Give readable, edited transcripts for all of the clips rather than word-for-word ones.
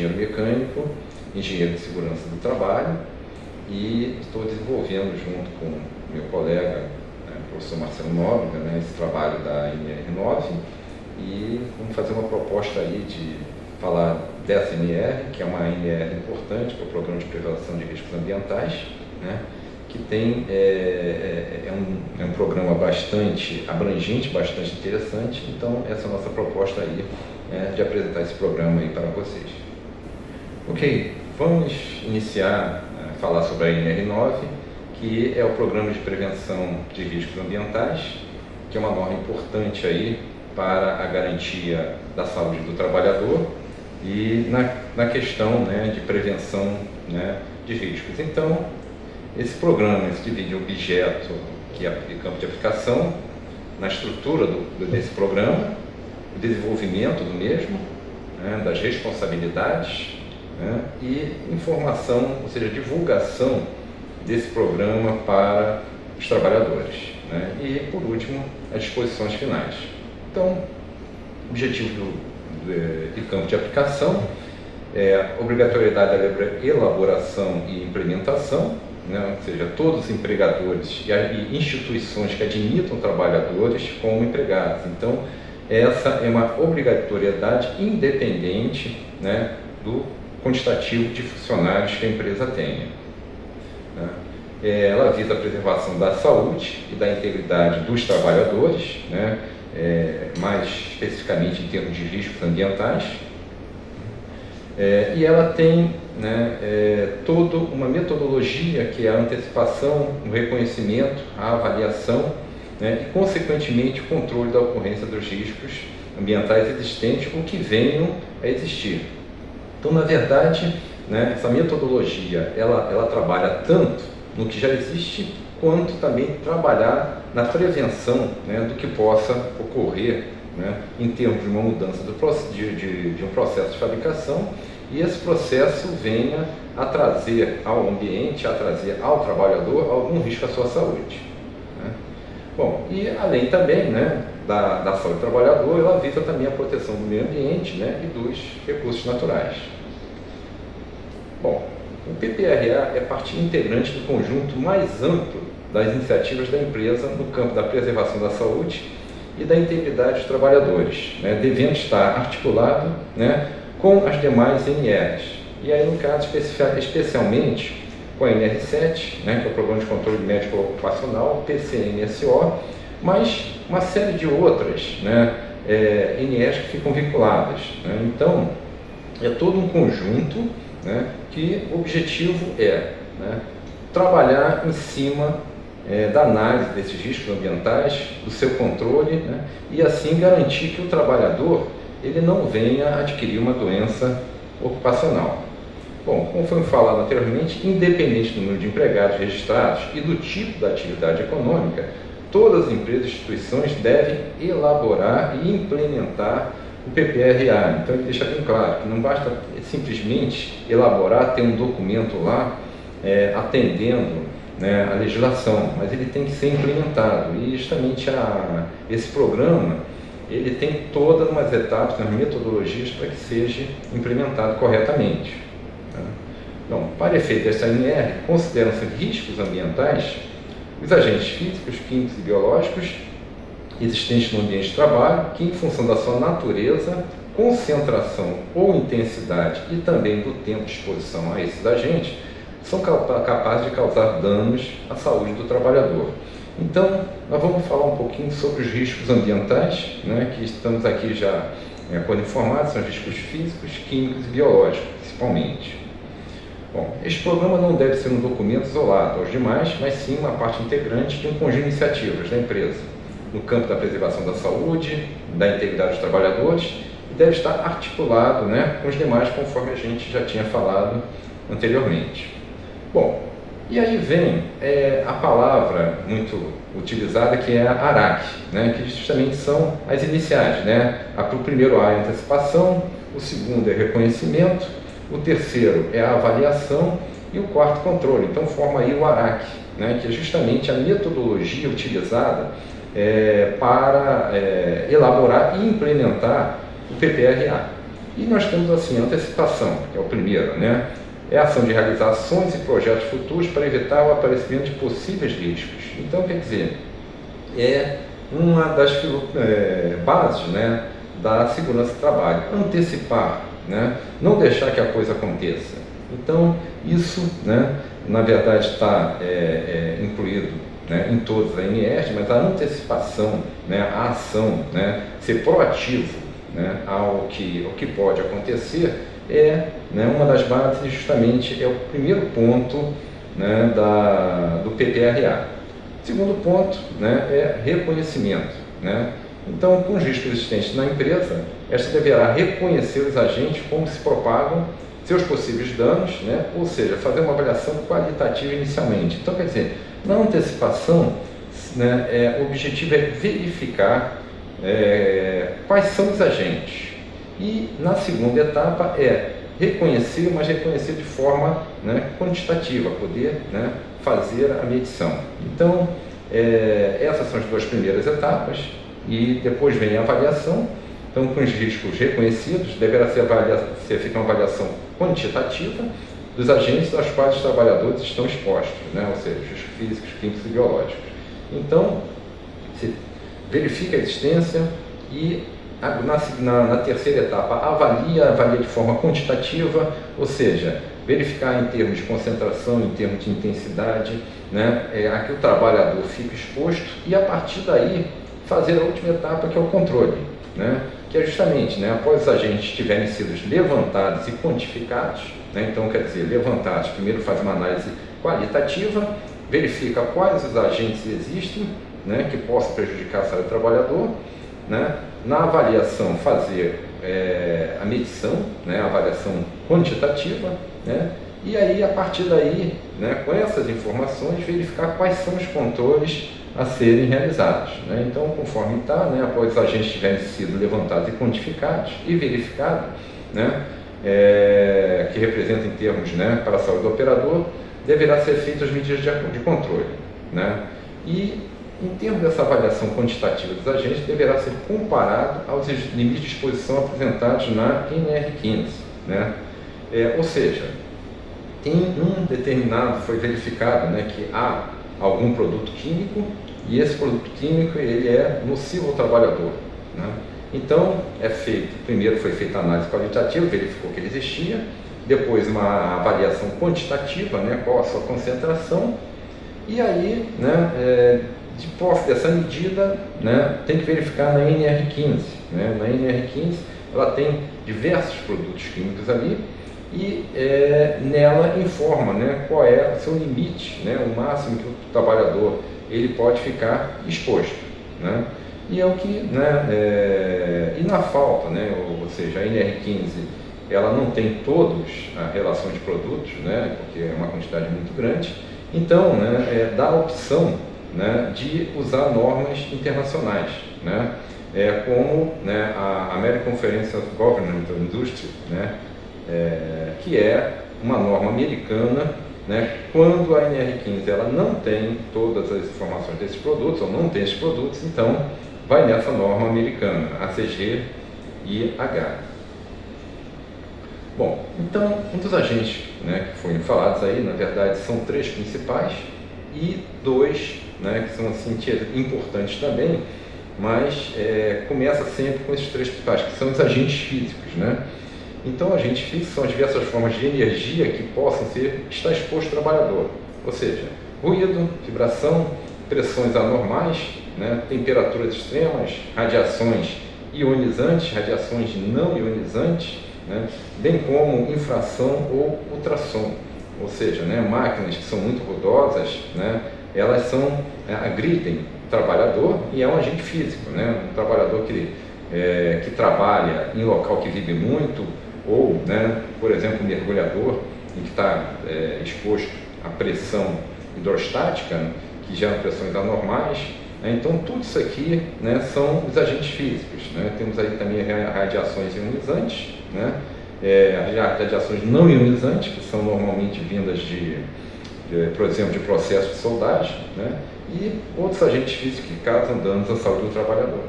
engenheiro mecânico, engenheiro de segurança do trabalho, e estou desenvolvendo junto com meu colega, professor Marcelo Nóbrega, esse trabalho da NR9, e vamos fazer uma proposta aí de falar dessa NR, que é uma NR importante para o Programa de Prevenção de Riscos Ambientais, que tem, é um programa bastante abrangente, bastante interessante. Então essa é a nossa proposta aí, de apresentar esse programa aí para vocês. Ok, vamos iniciar a falar sobre a NR9, que é o Programa de Prevenção de Riscos Ambientais, que é uma norma importante aí para a garantia da saúde do trabalhador e na questão de prevenção de riscos. Então, esse programa se divide em objeto, que é campo de aplicação, na estrutura desse programa, o desenvolvimento do mesmo, das responsabilidades, e informação, ou seja, divulgação desse programa para os trabalhadores. E, por último, as disposições finais. Então, o objetivo de campo de aplicação é a obrigatoriedade da elaboração e implementação, ou seja, todos os empregadores e instituições que admitam trabalhadores como empregados. Então, essa é uma obrigatoriedade independente do quantitativo de funcionários que a empresa tenha. Ela visa a preservação da saúde e da integridade dos trabalhadores, mais especificamente em termos de riscos ambientais, e ela tem toda uma metodologia que é a antecipação, o reconhecimento, a avaliação, e consequentemente o controle da ocorrência dos riscos ambientais existentes ou que venham a existir. Então, na verdade, essa metodologia ela trabalha tanto no que já existe, quanto também trabalhar na prevenção do que possa ocorrer em termos de uma mudança de um processo de fabricação, e esse processo venha a trazer ao ambiente, a trazer ao trabalhador algum risco à sua saúde. Bom, e além também da saúde do trabalhador, ela visa também a proteção do meio ambiente e dos recursos naturais. Bom, o PPRA é parte integrante do conjunto mais amplo das iniciativas da empresa no campo da preservação da saúde e da integridade dos trabalhadores, devendo estar articulado com as demais NRs. E aí, no caso, especialmente com a NR7, que é o Programa de Controle Médico Ocupacional, PCMSO, mas uma série de outras NRs que ficam vinculadas. Então, é todo um conjunto que o objetivo é trabalhar em cima da análise desses riscos ambientais, do seu controle, e assim garantir que o trabalhador ele não venha adquirir uma doença ocupacional. Bom, como foi falado anteriormente, independente do número de empregados registrados e do tipo da atividade econômica, todas as empresas e instituições devem elaborar e implementar o PPRA. Então ele deixa bem claro que não basta simplesmente elaborar, ter um documento lá atendendo a legislação, mas ele tem que ser implementado, e justamente esse programa ele tem todas umas etapas, umas metodologias para que seja implementado corretamente. Então, para efeito dessa NR, consideram-se riscos ambientais os agentes físicos, químicos e biológicos existentes no ambiente de trabalho, que, em função da sua natureza, concentração ou intensidade e também do tempo de exposição a esses agentes, são capazes de causar danos à saúde do trabalhador. Então, nós vamos falar um pouquinho sobre os riscos ambientais, que estamos aqui já por informados, são riscos físicos, químicos e biológicos, principalmente. Bom, este programa não deve ser um documento isolado aos demais, mas sim uma parte integrante de um conjunto de iniciativas da empresa, no campo da preservação da saúde, da integridade dos trabalhadores, e deve estar articulado com os demais, conforme a gente já tinha falado anteriormente. Bom, e aí vem a palavra muito utilizada, que é a ARAC, que justamente são as iniciais. O primeiro A é a antecipação, o segundo é reconhecimento, o terceiro é a avaliação e o quarto controle. Então forma aí o ARAC, que é justamente a metodologia utilizada para elaborar e implementar o PPRA. E nós temos assim a antecipação, que é o primeiro, né? É a ação de realizar ações e projetos futuros para evitar o aparecimento de possíveis riscos. Então, quer dizer, é uma das bases, né, da segurança do trabalho, antecipar, né, não deixar que a coisa aconteça. Então, isso, né, na verdade está incluído, né, em todas as ANS, mas a antecipação, né, a ação, né, ser proativo, né, ao que pode acontecer né, uma das bases, justamente é o primeiro ponto, né, do PPRA. Segundo ponto, né, é reconhecimento, né? Então, com os riscos existentes na empresa, esta deverá reconhecer os agentes como se propagam seus possíveis danos, né? Ou seja, fazer uma avaliação qualitativa inicialmente. Então, quer dizer, na antecipação, né, o objetivo é verificar quais são os agentes. E na segunda etapa reconhecer, mas reconhecer de forma, né, quantitativa, poder, né, fazer a medição. Então, essas são as duas primeiras etapas e depois vem a avaliação. Então, com os riscos reconhecidos, deverá ser feita uma avaliação quantitativa dos agentes aos quais os trabalhadores estão expostos, né, ou seja, os físicos, químicos e biológicos. Então, se verifica a existência e na terceira etapa avalia de forma quantitativa, ou seja, verificar em termos de concentração, em termos de intensidade, né, a que o trabalhador fica exposto e a partir daí fazer a última etapa, que é o controle, né, que é justamente, né, após os agentes tiverem sido levantados e quantificados, né, então quer dizer, levantados, primeiro faz uma análise qualitativa, verifica quais os agentes existem, né, que possam prejudicar a saúde do trabalhador, né, na avaliação fazer a medição, né, a avaliação quantitativa, né, e aí a partir daí, né, com essas informações, verificar quais são os controles a serem realizados, né. Então, conforme está, né, após os agentes tiverem sido levantados e quantificados e verificados, né, que representa em termos, né, para a saúde do operador, deverá ser feitas as medidas de controle, né, e em termos dessa avaliação quantitativa dos agentes, deverá ser comparado aos limites de exposição apresentados na NR15, né? Ou seja, foi verificado, né, que há algum produto químico e esse produto químico ele é nocivo ao trabalhador, né? Então, primeiro foi feita a análise qualitativa, verificou que ele existia, depois uma avaliação quantitativa, né, qual a sua concentração, e aí, né, de posse dessa medida, né, tem que verificar na NR15. Né? Na NR15 ela tem diversos produtos químicos ali e nela informa, né, qual é o seu limite, né, o máximo que o trabalhador ele pode ficar exposto. Né? E é o que, né, e na falta, né, ou seja, a NR15 ela não tem todos a relação de produtos, né, porque é uma quantidade muito grande, então, né, dá a opção, né, de usar normas internacionais, né, como, né, a American Conference of Government of Industry, né, que é uma norma americana, né, quando a NR15 ela não tem todas as informações desses produtos, ou não tem esses produtos, então vai nessa norma americana, ACG-IH. Bom, então, um dos agentes, né, que foram falados aí, na verdade, são três principais e dois, né, que são assim, importantes também, mas começa sempre com esses três principais, que são os agentes físicos. Né? Então, agentes físicos são as diversas formas de energia que possam estar exposto ao trabalhador, ou seja, ruído, vibração, pressões anormais, né, temperaturas extremas, radiações ionizantes, radiações não ionizantes, né, bem como infração ou ultrassom, ou seja, né, máquinas que são muito ruidosas, né, elas agridem o trabalhador e é um agente físico, né, um trabalhador que trabalha em local que vive muito, ou, né, por exemplo, um mergulhador em que está exposto à pressão hidrostática, né, que gera pressões anormais. Né, então, tudo isso aqui, né, são os agentes físicos. Né, temos aí também radiações ionizantes, né, radiações não ionizantes, que são normalmente vindas por exemplo, de processos de soldagem, né, e outros agentes físicos que causam danos à saúde do trabalhador.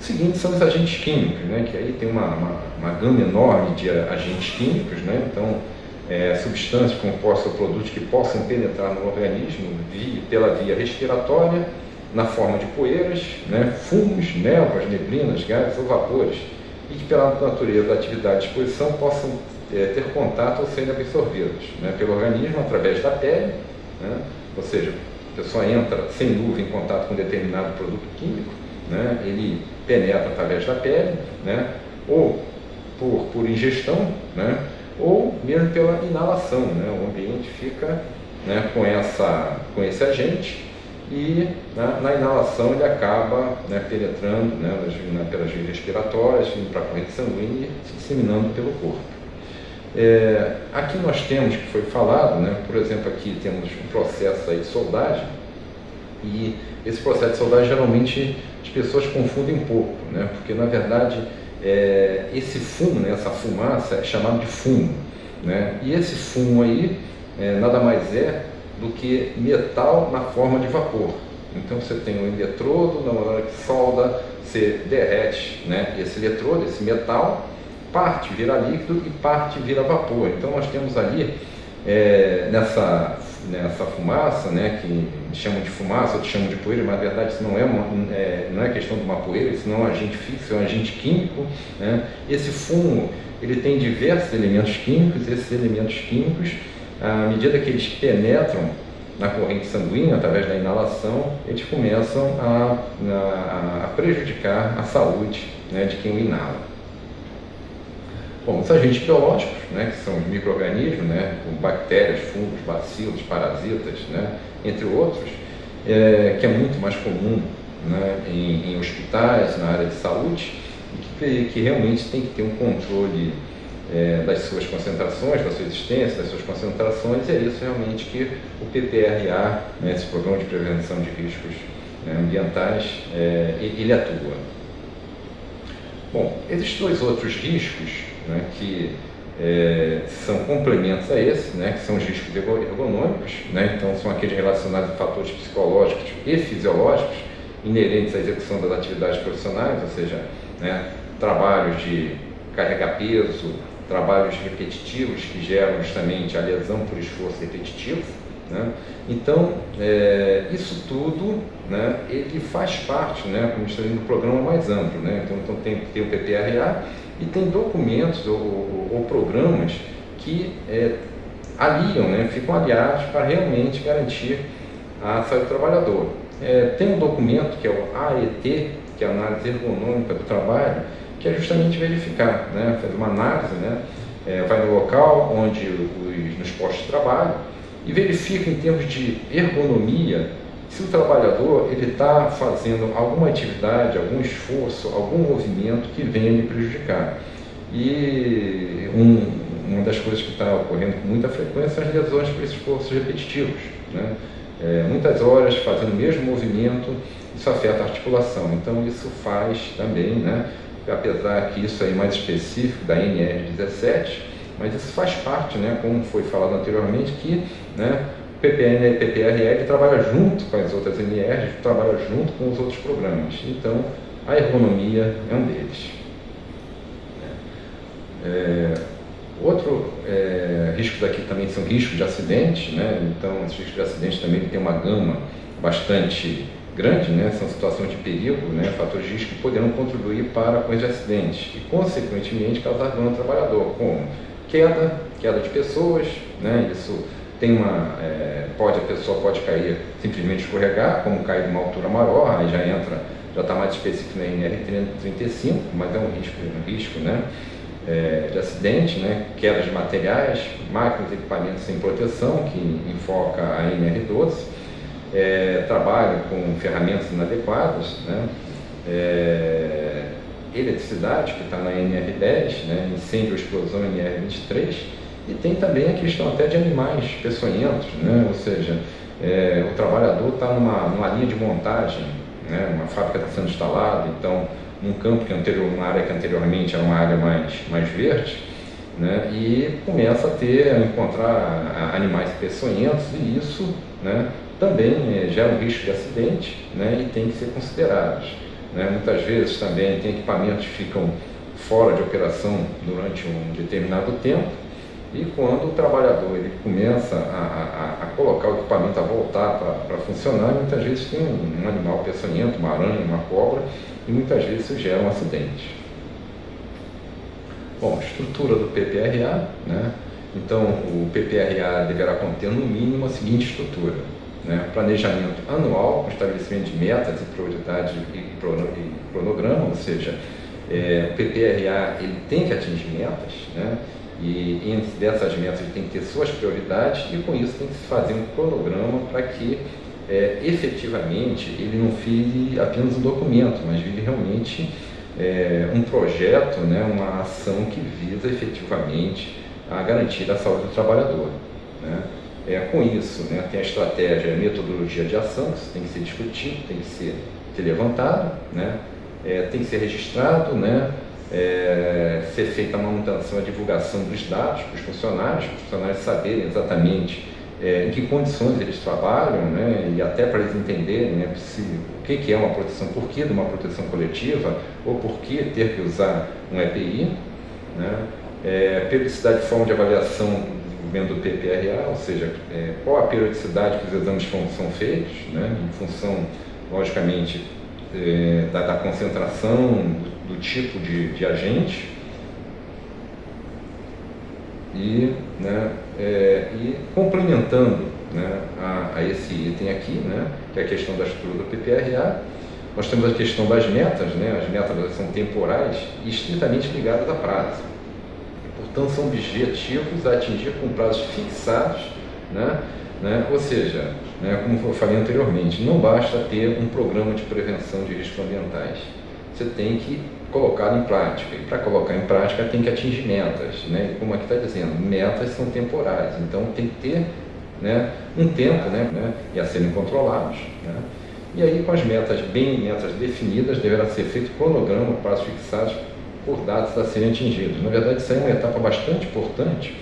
O seguinte são os agentes químicos, né, que aí tem uma gama enorme de agentes químicos, né, então substâncias, compostas ou produtos que possam penetrar no organismo pela via respiratória, na forma de poeiras, né, fumos, névoas, neblinas, gases ou vapores, e que pela natureza da atividade de exposição possam ter contato ou serem absorvidos, né, pelo organismo através da pele, né, ou seja, a pessoa entra sem luva em contato com determinado produto químico, né, ele penetra através da pele, né, ou por ingestão, né, ou mesmo pela inalação, né, o ambiente fica, né, com esse agente e na inalação ele acaba, né, penetrando, né, pelas vias respiratórias, indo para a corrente sanguínea e se disseminando pelo corpo. Aqui nós temos, que foi falado, né, por exemplo, aqui temos um processo aí de soldagem, e esse processo de soldagem geralmente as pessoas confundem um pouco, né, porque na verdade esse fumo, né, essa fumaça é chamado de fumo, né, e esse fumo aí nada mais é do que metal na forma de vapor. Então você tem um eletrodo, na hora que solda, você derrete, né, esse eletrodo, esse metal, parte vira líquido e parte vira vapor. Então nós temos ali nessa fumaça, né, que chamam de fumaça, outros chamam de poeira, mas na verdade isso não é questão de uma poeira, isso não é um agente fixo, é um agente químico, né? Esse fumo ele tem diversos elementos químicos, esses elementos químicos, à medida que eles penetram na corrente sanguínea, através da inalação, eles começam a prejudicar a saúde, né, de quem o inala. Bom, os agentes biológicos, né, que são os micro-organismos, né, como bactérias, fungos, bacilos, parasitas, né, entre outros, que é muito mais comum, né, em hospitais, na área de saúde, e que realmente tem que ter um controle das suas concentrações, da sua existência, das suas concentrações, e é isso realmente que o PPRA, né, esse Programa de Prevenção de Riscos, né, Ambientais, ele atua. Bom, existem dois outros riscos, né, que são complementos a esse, né, que são os riscos ergonômicos, né, então são aqueles relacionados a fatores psicológicos e fisiológicos inerentes à execução das atividades profissionais, ou seja, né, trabalhos de carregar peso, trabalhos repetitivos que geram justamente a lesão por esforço repetitivo, né? Então, isso tudo, né, ele faz parte, né, como está no programa mais amplo, né? Então tem o PPRA e tem documentos ou programas que aliam, né, ficam aliados para realmente garantir a saúde do trabalhador. Tem um documento que é o AET, que é a Análise Ergonômica do Trabalho, que é justamente verificar, né, fazer uma análise, né, vai no local onde nos postos de trabalho e verifica em termos de ergonomia se o trabalhador ele está fazendo alguma atividade, algum esforço, algum movimento que venha lhe prejudicar. E uma das coisas que está ocorrendo com muita frequência são as lesões por esforços repetitivos, né? Muitas horas fazendo o mesmo movimento, isso afeta a articulação, então isso faz também, né, apesar que isso é mais específico da NR17, mas isso faz parte, né, como foi falado anteriormente, que, né, o PPRL trabalha junto com as outras NRs, trabalha junto com os outros programas, então a ergonomia é um deles. Outro risco daqui também são riscos de acidente, né, então os riscos de acidente também tem uma gama bastante grande, né, são situações de perigo, né, fatores de risco que poderão contribuir para com os acidentes e, consequentemente, causar dano ao trabalhador, como queda de pessoas, né, isso tem a pessoa pode cair, simplesmente escorregar, como cair de uma altura maior, aí já está mais específico na NR35, mas é um risco, né, de acidente, né, queda de materiais, máquinas e equipamentos sem proteção, que enfoca a NR12, trabalho com ferramentas inadequadas, né, eletricidade, que está na NR10, né, incêndio ou explosão NR23, e tem também a questão até de animais peçonhentos, né, ou seja, o trabalhador está numa linha de montagem, né, uma fábrica está sendo instalada, então num campo uma área que anteriormente era uma área mais verde, né, e começa a encontrar animais peçonhentos, e isso, né, também gera um risco de acidente, né, e tem que ser considerados. né? Muitas vezes também tem equipamentos que ficam fora de operação durante um determinado tempo, e quando o trabalhador ele começa a colocar o equipamento, a voltar para funcionar, muitas vezes tem um animal peçonhento, uma aranha, uma cobra, e muitas vezes isso gera um acidente. Bom, estrutura do PPRA, né? Então o PPRA deverá conter no mínimo a seguinte estrutura, né? Planejamento anual, com estabelecimento de metas e prioridades e cronograma, ou seja, o PPRA ele tem que atingir metas, né? E entre dessas metas ele tem que ter suas prioridades, e com isso tem que se fazer um cronograma para que efetivamente ele não vire apenas um documento, mas vire realmente um projeto, né, uma ação que visa efetivamente a garantia da saúde do trabalhador, né? Com isso, né, tem a estratégia, a metodologia de ação, que isso tem que ser discutido, tem que ser levantado, né? Tem que ser registrado, né? Ser feita a manutenção e a divulgação dos dados para os funcionários saberem exatamente em que condições eles trabalham, né? E até para eles entenderem, né, o que é uma proteção, por que de uma proteção coletiva, ou por que ter que usar um EPI, né? Periodicidade de forma de avaliação do desenvolvimento do PPRA, ou seja, qual a periodicidade que os exames são feitos, né? Em função, logicamente, da concentração, do tipo de agente, e, né, e complementando, né, a esse item aqui, né, que é a questão da estrutura do PPRA, nós temos a questão das metas, né? As metas são temporais e estritamente ligadas a prazo. Portanto, são objetivos a atingir com prazos fixados, né? Ou seja, né, como eu falei anteriormente, não basta ter um programa de prevenção de riscos ambientais. Você tem que colocar em prática, e para colocar em prática tem que atingir metas, né? E como aqui está dizendo, metas são temporais, então tem que ter, né, um tempo, né, e a serem controlados, né? E aí, com as metas definidas, deverá ser feito cronograma, prazos fixados por datas a serem atingidos. Na verdade, isso aí é uma etapa bastante importante,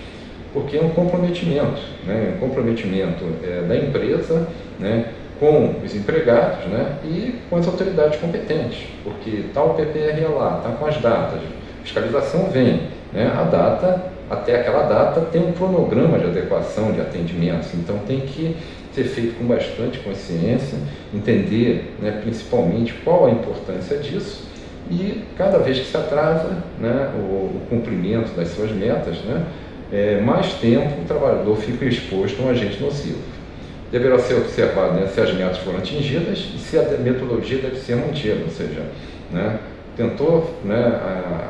porque é um comprometimento, né? Um comprometimento da empresa, né, com os empregados, né, e com as autoridades competentes, porque está o PPRA lá, está com as datas, fiscalização vem, né, a data, até aquela data tem um cronograma de adequação de atendimentos, então tem que ser feito com bastante consciência, entender, né, principalmente qual a importância disso, e cada vez que se atrasa, né, o cumprimento das suas metas, né, mais tempo o trabalhador fica exposto a um agente nocivo. Deverá ser observado, né, se as metas foram atingidas e se a metodologia deve ser mantida, ou seja, né, tentou, né,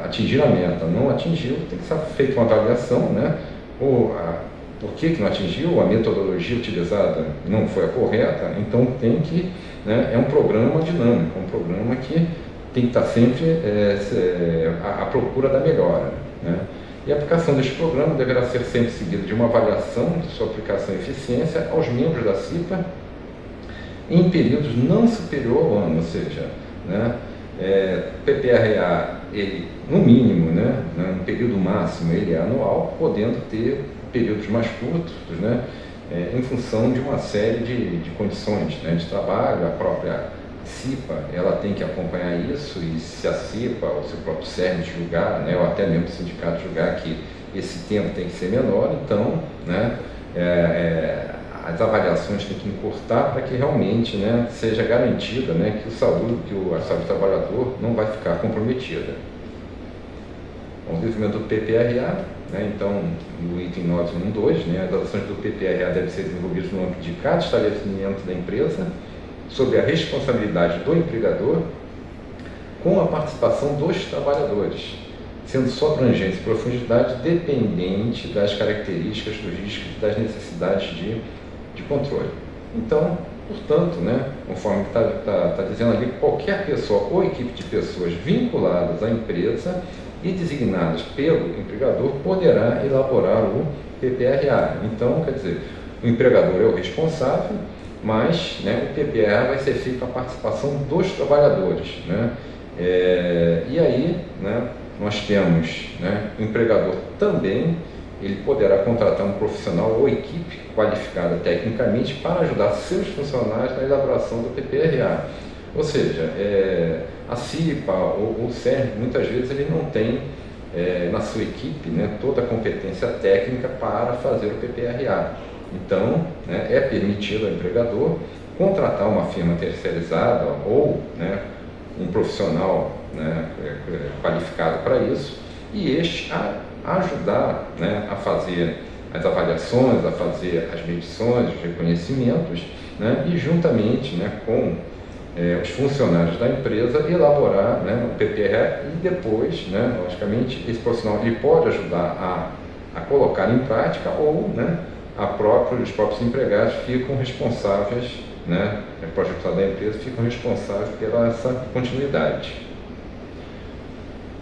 atingir a meta, não atingiu, tem que ser feita uma avaliação, né, por que não atingiu, a metodologia utilizada não foi a correta, então tem que, né, é um programa dinâmico, um programa que tem que estar sempre à procura da melhora, né? E a aplicação deste programa deverá ser sempre seguida de uma avaliação de sua aplicação e eficiência aos membros da CIPA em períodos não superior ao ano, ou seja, né, PPRA, ele, no mínimo, né, no período máximo, ele é anual, podendo ter períodos mais curtos, né, em função de uma série de condições, né, de trabalho. A própria CIPA, ela tem que acompanhar isso, e se a CIPA ou se o próprio CERN julgar, né, ou até mesmo o sindicato julgar que esse tempo tem que ser menor, então, né, as avaliações têm que encurtar para que realmente, né, seja garantida, né, que a saúde do trabalhador não vai ficar comprometida. O desenvolvimento do PPRA, né, então, no item 9.1.2, né, as ações do PPRA devem ser desenvolvidas no âmbito de cada estabelecimento da empresa, sob a responsabilidade do empregador, com a participação dos trabalhadores, sendo sua abrangência e profundidade dependente das características do risco e das necessidades de controle. Então, portanto, né, conforme está dizendo ali, qualquer pessoa ou equipe de pessoas vinculadas à empresa e designadas pelo empregador poderá elaborar o PPRA. Então, quer dizer, o empregador é o responsável, mas, né, o PPRA vai ser feito com a participação dos trabalhadores, né? E aí, né, nós temos, né, o empregador também, ele poderá contratar um profissional ou equipe qualificada tecnicamente para ajudar seus funcionários na elaboração do PPRA. Ou seja, a CIPA ou o CERN, muitas vezes ele não tem na sua equipe, né, toda a competência técnica para fazer o PPRA. Então, né, é permitido ao empregador contratar uma firma terceirizada ou, né, um profissional, né, qualificado para isso, e este ajudar, né, a fazer as avaliações, a fazer as medições, os reconhecimentos, né, e juntamente, né, com os funcionários da empresa elaborar, né, o PPRA, e depois, né, logicamente, esse profissional ele pode ajudar a colocar em prática ou, né, os próprios empregados ficam responsáveis, né, os projetos da empresa ficam responsáveis pela essa continuidade.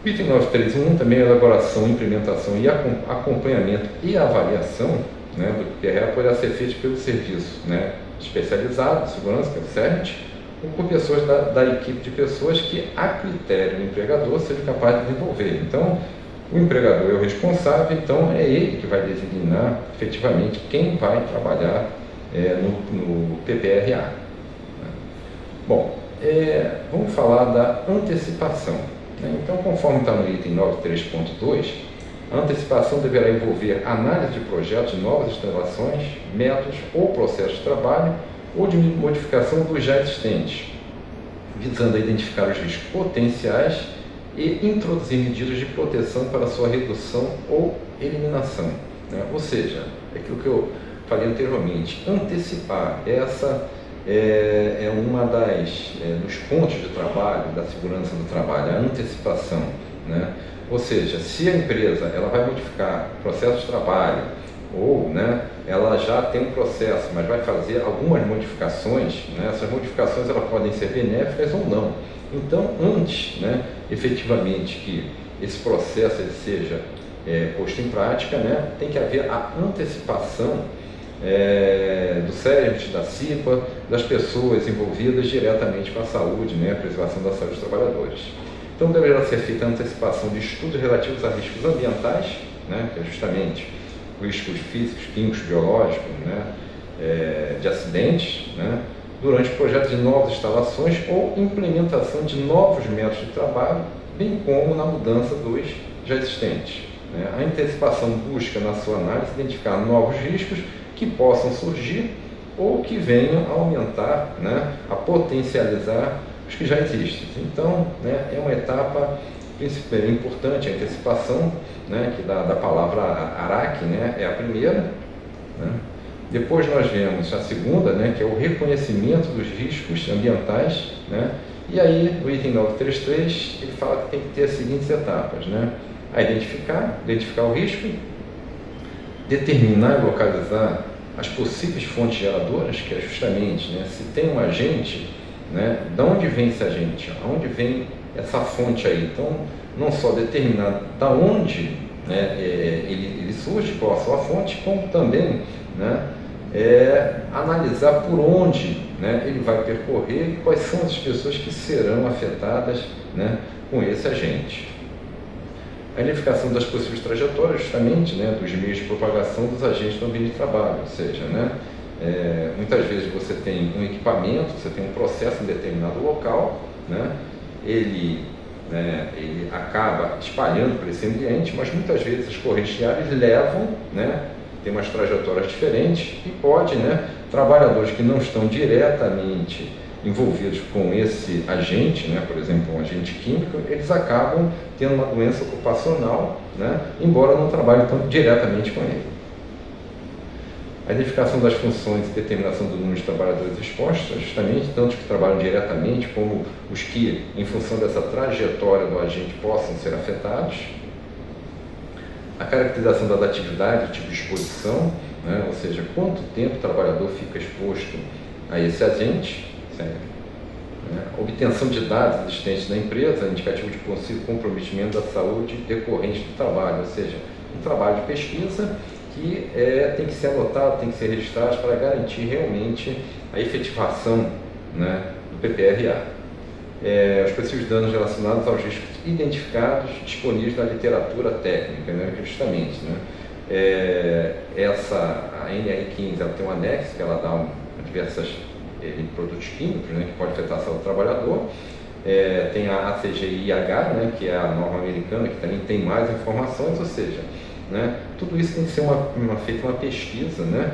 O item 931 também é a elaboração, implementação e acompanhamento e avaliação, né, do PPRA poderá ser feito pelo serviço, né, especializado de segurança, que é o CERT, ou por pessoas da equipe de pessoas que, a critério do empregador, seja capaz de desenvolver. Então, o empregador é o responsável, então é ele que vai designar efetivamente quem vai trabalhar no PPRA. Bom, vamos falar da antecipação. Então, conforme está no item 93.2, a antecipação deverá envolver análise de projetos de novas instalações, métodos ou processos de trabalho ou de modificação dos já existentes, visando a identificar os riscos potenciais e introduzir medidas de proteção para sua redução ou eliminação. Né? Ou seja, aquilo que eu falei anteriormente, antecipar, essa é uma dos pontos de trabalho, da segurança do trabalho, a antecipação. Né? Ou seja, se a empresa ela vai modificar processo de trabalho, ou, né, ela já tem um processo, mas vai fazer algumas modificações, né, essas modificações elas podem ser benéficas ou não. Então, antes, né, efetivamente, que esse processo ele seja posto em prática, né, tem que haver a antecipação do CERT, da CIPA, das pessoas envolvidas diretamente com a saúde, né, a preservação da saúde dos trabalhadores. Então, deverá ser feita a antecipação de estudos relativos a riscos ambientais, né, que é justamente riscos físicos, químicos, biológicos, né, de acidentes, né, durante o projeto de novas instalações ou implementação de novos métodos de trabalho, bem como na mudança dos já existentes. Né. A antecipação busca, na sua análise, identificar novos riscos que possam surgir ou que venham a aumentar, né, a potencializar os que já existem. Então, né, é uma etapa importante, a antecipação, né, que da palavra ARAC, né, é a primeira. Né. Depois nós vemos a segunda, né, que é o reconhecimento dos riscos ambientais. Né, e aí, no item 933, ele fala que tem que ter as seguintes etapas. Né, a identificar o risco, determinar e localizar as possíveis fontes geradoras, que é justamente, né, se tem um agente, né, de onde vem esse agente, aonde vem essa fonte aí. Então, não só determinar da onde, né, ele surge, qual a sua fonte, como também, né, analisar por onde, né, ele vai percorrer e quais são as pessoas que serão afetadas, né, com esse agente. A identificação das possíveis trajetórias, justamente, né, dos meios de propagação dos agentes no ambiente de trabalho, ou seja, né, muitas vezes você tem um equipamento, você tem um processo em determinado local, né, ele acaba espalhando para esse ambiente, mas muitas vezes as correntes de ar levam, né, tem umas trajetórias diferentes e pode, né, trabalhadores que não estão diretamente envolvidos com esse agente, né, por exemplo, um agente químico, eles acabam tendo uma doença ocupacional, né, embora não trabalhem tão diretamente com ele. A identificação das funções e determinação do número de trabalhadores expostos, justamente, tanto os que trabalham diretamente como os que, em função dessa trajetória do agente, possam ser afetados. A caracterização das atividades, tipo de exposição, né, ou seja, quanto tempo o trabalhador fica exposto a esse agente. Certo? Obtenção de dados existentes na empresa, indicativo de possível comprometimento da saúde decorrente do trabalho, ou seja, um trabalho de pesquisa que tem que ser anotado, tem que ser registrado para garantir realmente a efetivação, né, do PPRA. Os possíveis danos relacionados aos riscos identificados disponíveis na literatura técnica, né, justamente. Né, a NR15 ela tem um anexo que ela dá diversas de produtos químicos, né, que pode afetar a saúde do trabalhador. Tem a ACGIH, né, que é a norma americana, que também tem mais informações, ou seja, né, tudo isso tem que ser feita uma pesquisa, né,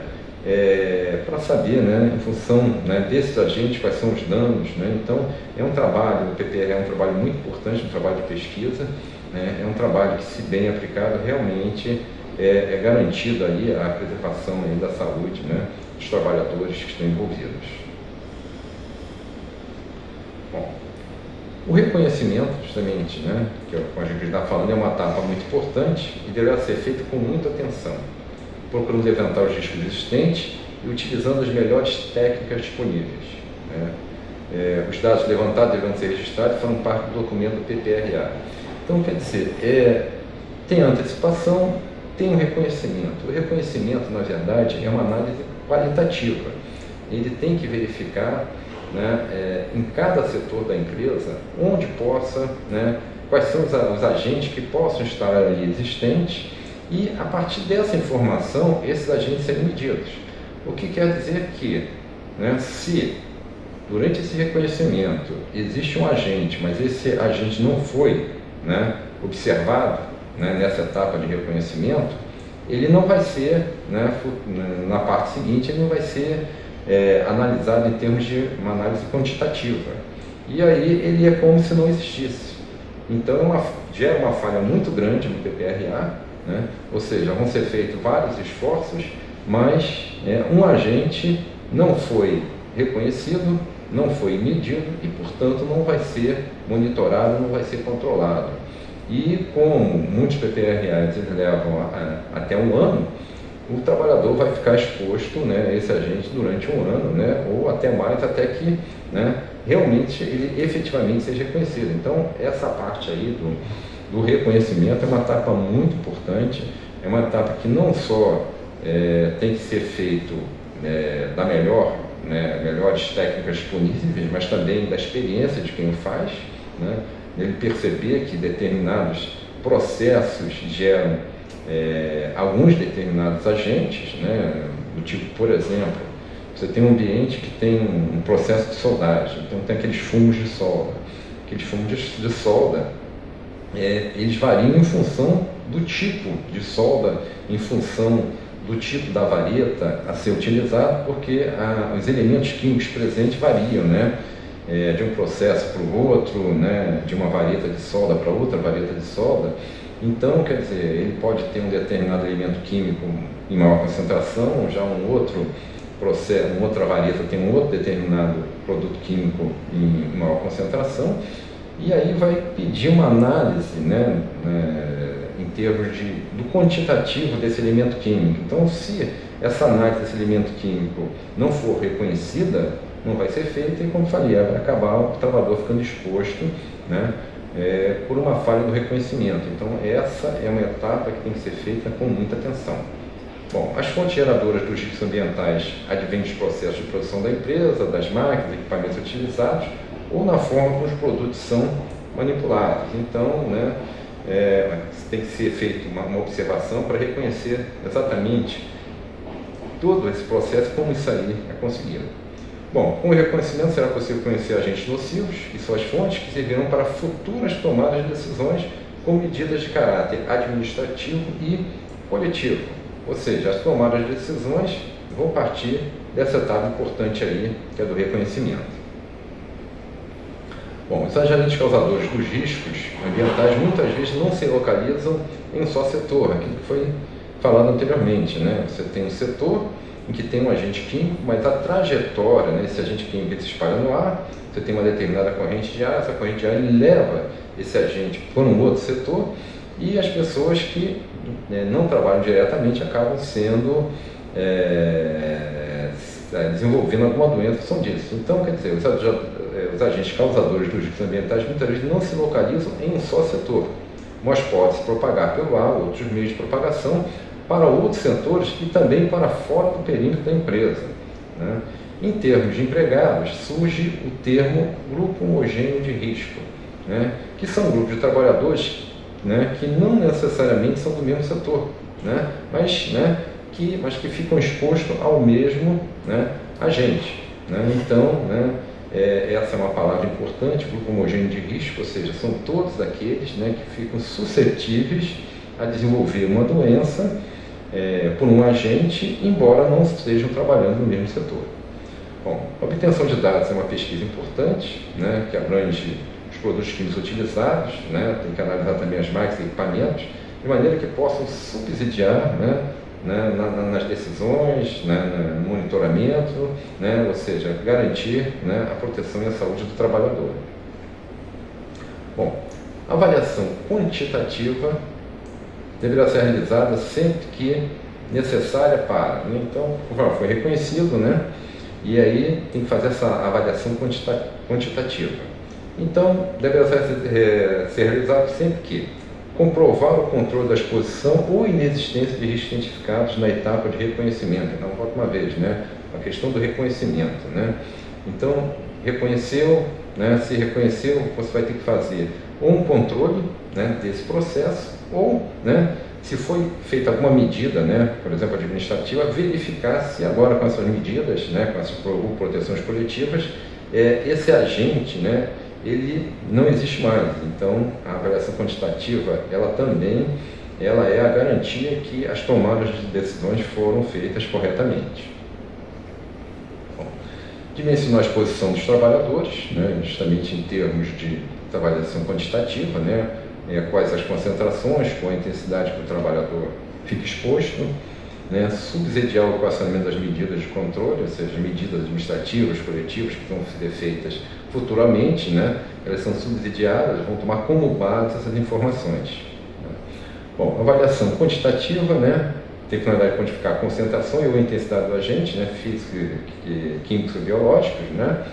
para saber, né, em função, né, desses agentes, quais são os danos, né. Então, é um trabalho, o PPR é um trabalho muito importante, um trabalho de pesquisa, né, é um trabalho que, se bem aplicado, realmente é garantido aí a preservação aí da saúde, né, dos trabalhadores que estão envolvidos. Bom, o reconhecimento, justamente, né, que a gente está falando, é uma etapa muito importante e deverá ser feito com muita atenção, procurando levantar os riscos existentes e utilizando as melhores técnicas disponíveis, né. Os dados levantados devem ser registrados e farão parte do documento do PPRA. Então, quer dizer, tem a antecipação, tem o reconhecimento. O reconhecimento, na verdade, é uma análise qualitativa. Ele tem que verificar, né, em cada setor da empresa, onde possa, né, quais são os agentes que possam estar ali existentes, e a partir dessa informação, esses agentes serem medidos. O que quer dizer que, né, se durante esse reconhecimento existe um agente, mas esse agente não foi, né, observado, né, nessa etapa de reconhecimento, ele não vai ser, né, na parte seguinte, ele não vai ser analisado em termos de uma análise quantitativa. E aí ele é como se não existisse. Então gera uma falha muito grande no PPRA, né? Ou seja, vão ser feitos vários esforços, mas um agente não foi reconhecido, não foi medido e, portanto, não vai ser monitorado, não vai ser controlado. E como muitos PPRAs levam até um ano, o trabalhador vai ficar exposto, né, a esse agente durante um ano, né, ou até mais, até que, né, realmente ele efetivamente seja reconhecido. Então, essa parte aí do reconhecimento é uma etapa muito importante, é uma etapa que não só tem que ser feito da melhores técnicas disponíveis, mas também da experiência de quem o faz, né, ele perceber que determinados processos geram alguns determinados agentes, né, do tipo, por exemplo, você tem um ambiente que tem um processo de soldagem, então tem aqueles fumos de solda. Aqueles fumos de solda, eles variam em função do tipo de solda, em função do tipo da vareta a ser utilizado, porque os elementos químicos presentes variam, né, de um processo para o outro, né, de uma vareta de solda para outra vareta de solda. Então, quer dizer, ele pode ter um determinado elemento químico em maior concentração, já um outro processo, uma outra vareta tem um outro determinado produto químico em maior concentração, e aí vai pedir uma análise, né, em termos do quantitativo desse elemento químico. Então, se essa análise desse elemento químico não for reconhecida, não vai ser feita e, como falei, vai acabar o trabalhador ficando exposto, né, por uma falha do reconhecimento. Então, essa é uma etapa que tem que ser feita com muita atenção. Bom, as fontes geradoras dos riscos ambientais advêm dos processos de produção da empresa, das máquinas, equipamentos utilizados, ou na forma como os produtos são manipulados. Então, né, tem que ser feita uma observação para reconhecer exatamente todo esse processo, como isso aí é conseguido. Bom, com o reconhecimento será possível conhecer agentes nocivos e suas fontes que servirão para futuras tomadas de decisões com medidas de caráter administrativo e coletivo. Ou seja, as tomadas de decisões vão partir dessa etapa importante aí, que é do reconhecimento. Bom, os agentes causadores dos riscos ambientais muitas vezes não se localizam em um só setor, aquilo que foi falado anteriormente, né? Você tem um setor em que tem um agente químico, mas a trajetória, né, esse agente químico ele se espalha no ar, você tem uma determinada corrente de ar, essa corrente de ar leva esse agente para um outro setor, e as pessoas que não trabalham diretamente acabam sendo desenvolvendo alguma doença em função disso. Então, quer dizer, os agentes causadores dos riscos ambientais muitas vezes não se localizam em um só setor, mas podem se propagar pelo ar, outros meios de propagação, para outros setores e também para fora do perímetro da empresa, né? Em termos de empregados, surge o termo grupo homogêneo de risco, né? Que são grupos de trabalhadores, né, que não necessariamente são do mesmo setor, né, mas que ficam expostos ao mesmo, né, agente. né? Então, né, essa é uma palavra importante, grupo homogêneo de risco, ou seja, são todos aqueles, né, que ficam suscetíveis a desenvolver uma doença por um agente, embora não estejam trabalhando no mesmo setor. Bom, a obtenção de dados é uma pesquisa importante, né, que abrange os produtos químicos utilizados, né, tem que analisar também as máquinas e equipamentos, de maneira que possam subsidiar, né, nas decisões, né, no monitoramento, né, ou seja, garantir, né, a proteção e a saúde do trabalhador. Bom, a avaliação quantitativa deverá ser realizada sempre que necessária para, né, então, foi reconhecido, né, e aí tem que fazer essa avaliação quantitativa. Então, deverá ser realizado sempre que comprovar o controle da exposição ou inexistência de riscos identificados na etapa de reconhecimento. Então, volta uma vez, né, a questão do reconhecimento, né. Então, reconheceu, né, se reconheceu, você vai ter que fazer ou um controle, né, desse processo, ou, né, se foi feita alguma medida, né, por exemplo, administrativa, verificar se agora com essas medidas, né, com essas proteções coletivas, esse agente, né, ele não existe mais. Então, a avaliação quantitativa, ela também é a garantia que as tomadas de decisões foram feitas corretamente. Bom, dimensionar a exposição dos trabalhadores, né, justamente em termos de avaliação quantitativa, né, quais as concentrações, qual a intensidade que o trabalhador fica exposto, né, subsidiar o equacionamento das medidas de controle, ou seja, medidas administrativas, coletivas que vão ser feitas futuramente, né, elas são subsidiadas, vão tomar como base essas informações. Né. Bom, avaliação quantitativa, né, tem que finalidade de quantificar a concentração e ou a intensidade do agente, né, físico, químicos e biológicos, né,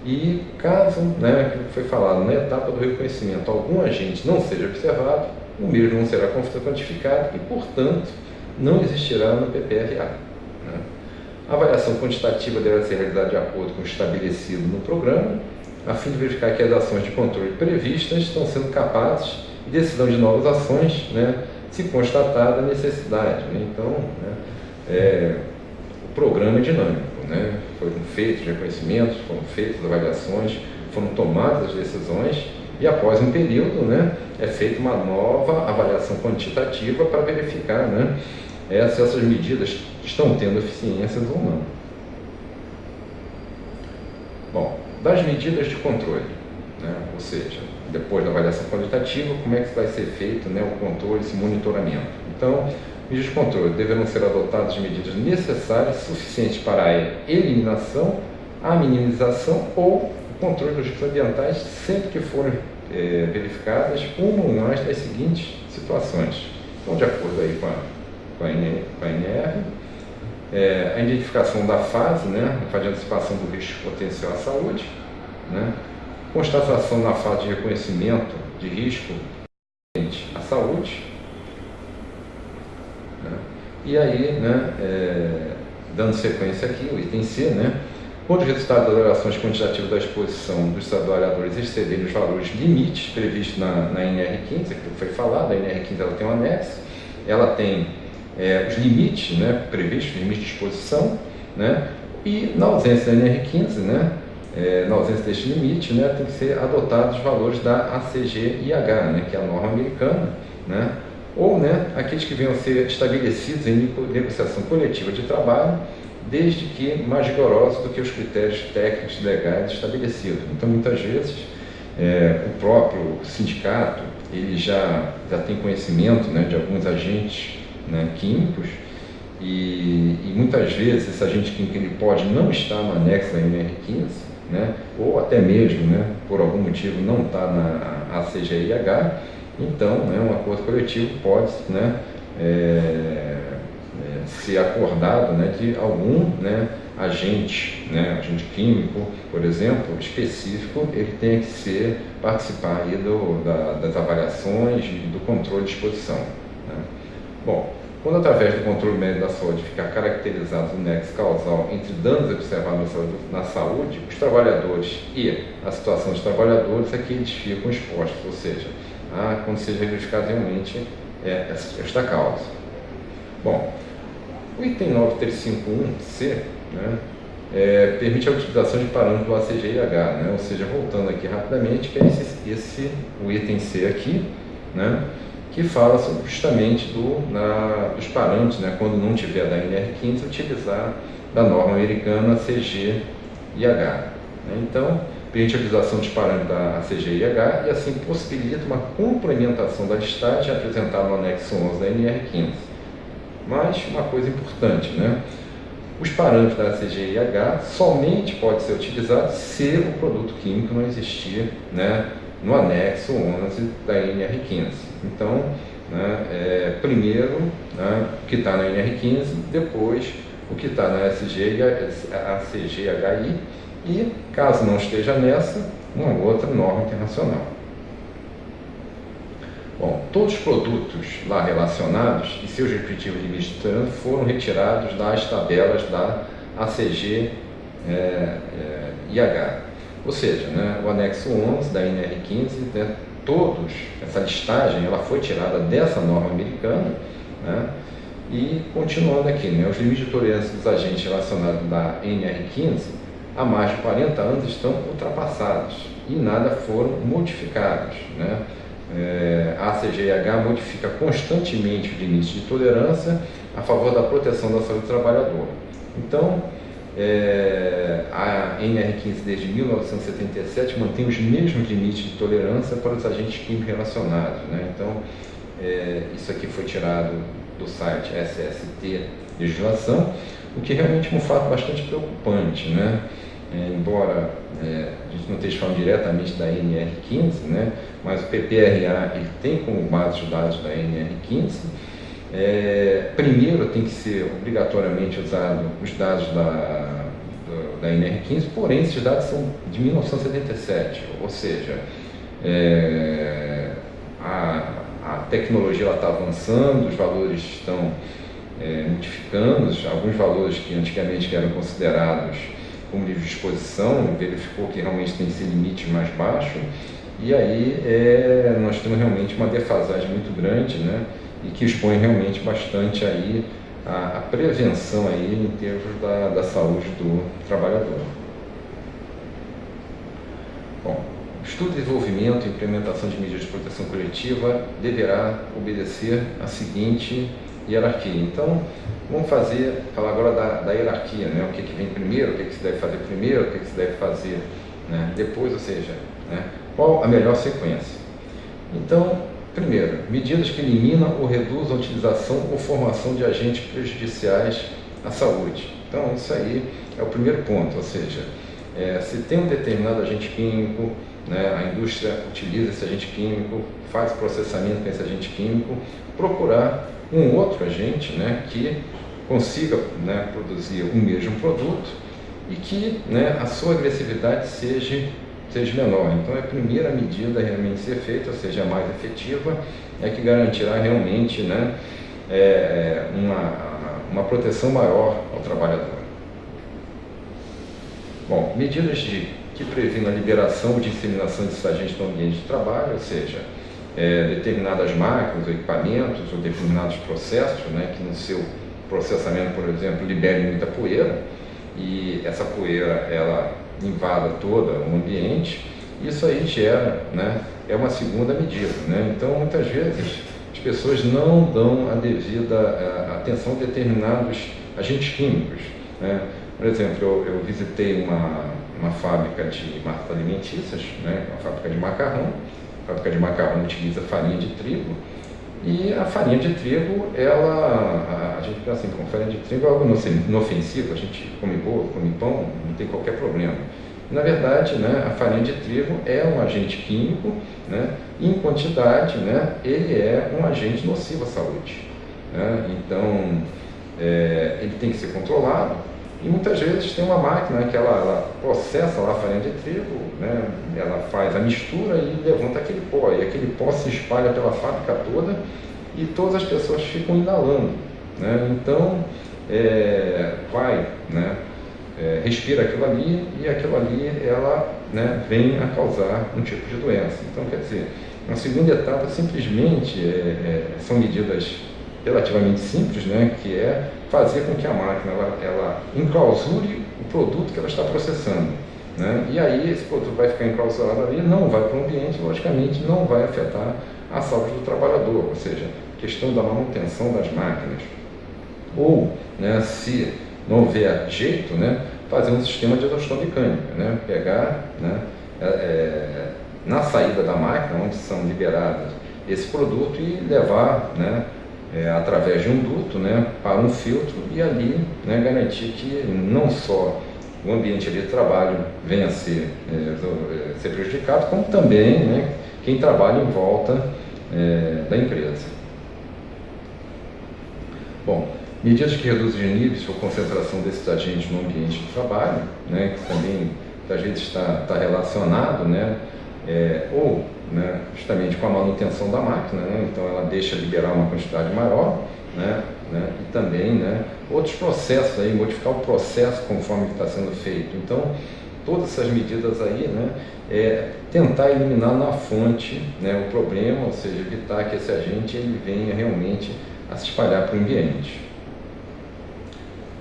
e caso, né, que foi falado na etapa do reconhecimento, algum agente não seja observado, o mesmo não será quantificado e, portanto, não existirá no PPRA. Né. A avaliação quantitativa deve ser realizada de acordo com o estabelecido no programa, a fim de verificar que as ações de controle previstas estão sendo capazes de decisão de novas ações, né, se constatada a necessidade. Né. Então, né, o programa é dinâmico, né. Foram feitos reconhecimentos, foram feitas avaliações, foram tomadas as decisões e após um período, né, é feita uma nova avaliação quantitativa para verificar, né, se essas medidas estão tendo eficiências ou não. Bom, das medidas de controle, né, ou seja, depois da avaliação quantitativa, como é que vai ser feito, né, o controle, esse monitoramento. Então, medidas de controle deverão ser adotadas de medidas necessárias, suficientes para a eliminação, a minimização ou o controle dos riscos ambientais, sempre que forem verificadas uma ou mais das seguintes situações. Então, de acordo aí com a NR, a identificação da fase, né, a fase de antecipação do risco potencial à saúde, né, constatação na fase de reconhecimento de risco à saúde, né, e aí, né, dando sequência aqui, o item C, né, quando o resultado das avaliações quantitativas da exposição dos trabalhadores excederem os valores limites previstos na NR15, que foi falado, a NR15 ela tem um anexo, ela tem os limites, né, previstos, limites de exposição, né, e na ausência da NR15, né, na ausência deste limite, né, tem que ser adotados os valores da ACG-IH, né, que é a norma americana, né, ou, né, aqueles que venham a ser estabelecidos em negociação coletiva de trabalho, desde que mais rigorosos do que os critérios técnicos legais estabelecidos. Então, muitas vezes, o próprio sindicato ele já tem conhecimento, né, de alguns agentes, né, químicos, e muitas vezes esse agente químico ele pode não estar no anexo da NR15, né, ou até mesmo, né, por algum motivo não está na ACGIH, então, né, um acordo coletivo pode, né, ser acordado, né, de algum, né, agente químico, por exemplo, específico, ele tem que participar aí das avaliações e do controle de exposição. Né. Bom, quando através do controle médico da saúde ficar caracterizado o nexo causal entre danos observados na saúde, os trabalhadores e a situação dos trabalhadores é que eles ficam expostos, ou seja, quando seja verificado realmente esta causa. Bom, o item 9351C, né, permite a utilização de parâmetros do ACG/IH, né? Ou seja, voltando aqui rapidamente, que é o item C aqui, né? Que fala justamente dos parâmetros, né? Quando não tiver da NR15, utilizar da norma americana ACG/IH. Né? Então, permite a utilização dos parâmetros da ACG/IH e assim possibilita uma complementação da listagem apresentada no anexo 11 da NR15. Mas uma coisa importante, né? Os parâmetros da ACG/IH somente pode ser utilizado se o produto químico não existir, né, no anexo 11 da NR15. Então, né, primeiro, né, o que está na NR15, depois o que está na ACG/HI e, caso não esteja nessa, uma outra norma internacional. Bom, todos os produtos lá relacionados e seus respectivos limites de tolerância foram retirados das tabelas da ACG/IH. Ou seja, né, o anexo 11 da NR15, né, essa listagem ela foi tirada dessa norma americana, né, e continuando aqui, né, os limites de tolerância dos agentes relacionados da NR15 há mais de 40 anos estão ultrapassados e nada foram modificados, né. A ACG/IH modifica constantemente os limites de tolerância a favor da proteção da saúde do trabalhador. Então, a NR15 desde 1977 mantém os mesmos limites de tolerância para os agentes químicos relacionados, né? Então, isso aqui foi tirado do site SST Legislação, o que realmente é um fato bastante preocupante, né? Embora a gente não esteja falando diretamente da NR15, né? Mas o PPRA ele tem como base os dados da NR15. Primeiro tem que ser obrigatoriamente usado os dados da NR15, porém esses dados são de 1977, ou seja, a tecnologia está avançando, os valores estão modificando, alguns valores que antigamente eram considerados como livre de exposição, verificou que realmente tem esse limite mais baixo, e aí nós temos realmente uma defasagem muito grande, né? E que expõe realmente bastante aí a prevenção aí em termos da saúde do trabalhador. Bom, estudo, desenvolvimento e implementação de medidas de proteção coletiva deverá obedecer a seguinte hierarquia. Então, vamos falar agora da hierarquia, né? O que vem primeiro, o que se deve fazer primeiro, o que se deve fazer, né, depois, ou seja, né, qual a melhor sequência. Então, primeiro, medidas que eliminam ou reduzam a utilização ou formação de agentes prejudiciais à saúde. Então, isso aí é o primeiro ponto, ou seja, se tem um determinado agente químico, né, a indústria utiliza esse agente químico, faz processamento com esse agente químico, procurar um outro agente, né, que consiga, né, produzir o mesmo produto e que, né, a sua agressividade seja menor. Então, a primeira medida realmente ser feita, ou seja, a mais efetiva, é que garantirá realmente, né, uma proteção maior ao trabalhador. Bom, medidas que previnem a liberação ou disseminação desses agentes no ambiente de trabalho, ou seja, determinadas máquinas ou equipamentos ou determinados processos, né, que no seu processamento, por exemplo, liberem muita poeira e essa poeira ela invada todo o ambiente, isso aí gera, né, é uma segunda medida, né? Então, muitas vezes as pessoas não dão a devida atenção a determinados agentes químicos, né? Por exemplo, eu visitei uma fábrica de massas alimentícias, né, uma fábrica de macarrão. A fábrica de macarrão utiliza farinha de trigo e a farinha de trigo, a gente pensa assim, como farinha de trigo é algo inofensivo, a gente come bolo, come pão, não tem qualquer problema. Na verdade, né, a farinha de trigo é um agente químico, né, e em quantidade, né, ele é um agente nocivo à saúde, né? Então, ele tem que ser controlado. E muitas vezes tem uma máquina que ela processa lá a farinha de trigo, né? Ela faz a mistura e levanta aquele pó, e aquele pó se espalha pela fábrica toda e todas as pessoas ficam inalando, né? Então, né, respira aquilo ali e aquilo ali ela, né, vem a causar um tipo de doença. Então, quer dizer, na segunda etapa simplesmente são medidas relativamente simples, né, que é fazer com que a máquina ela enclausure o produto que ela está processando. Né? E aí esse produto vai ficar enclausurado ali, não vai para o ambiente, logicamente não vai afetar a saúde do trabalhador, ou seja, questão da manutenção das máquinas. Ou, né, se não houver jeito, né, fazer um sistema de exaustão mecânica, né, pegar, né, na saída da máquina, onde são liberados esse produto, e levar, né, através de um duto, né, para um filtro, e ali, né, garantir que não só o ambiente de trabalho venha a ser prejudicado, como também, né, quem trabalha em volta da empresa. Bom, medidas que reduzem os níveis ou concentração desses agentes no ambiente de trabalho, né, que também às vezes está relacionado, né, ou, né, justamente com a manutenção da máquina, né, então ela deixa liberar uma quantidade maior, né, e também, né, outros processos, aí, modificar o processo conforme está sendo feito. Então, todas essas medidas aí, né, tentar eliminar na fonte, né, o problema, ou seja, evitar que esse agente ele venha realmente a se espalhar para o ambiente.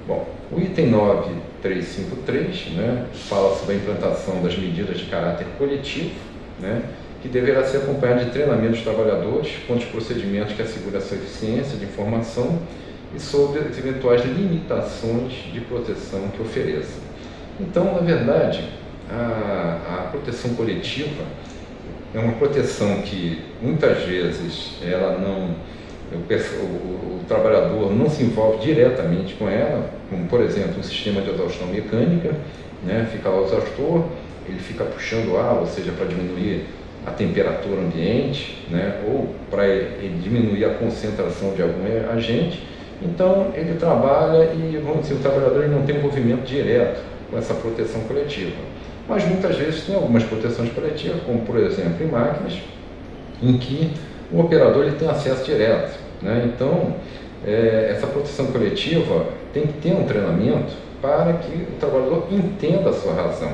Bom, o item 9353, né, fala sobre a implantação das medidas de caráter coletivo, né, que deverá ser acompanhado de treinamento dos trabalhadores quanto aos procedimentos que asseguram a sua eficiência de informação e sobre as eventuais limitações de proteção que ofereça. Então, na verdade, a proteção coletiva é uma proteção que muitas vezes ela não, o trabalhador não se envolve diretamente com ela, como por exemplo um sistema de exaustão mecânica, né, fica lá o exaustor, ele fica puxando ar, ou seja, para diminuir a temperatura ambiente, né, ou para diminuir a concentração de algum agente. Então ele trabalha e, vamos dizer, o trabalhador ele não tem um envolvimento direto com essa proteção coletiva. Mas muitas vezes tem algumas proteções coletivas, como por exemplo em máquinas, em que o operador ele tem acesso direto, né? Então essa proteção coletiva tem que ter um treinamento para que o trabalhador entenda a sua razão.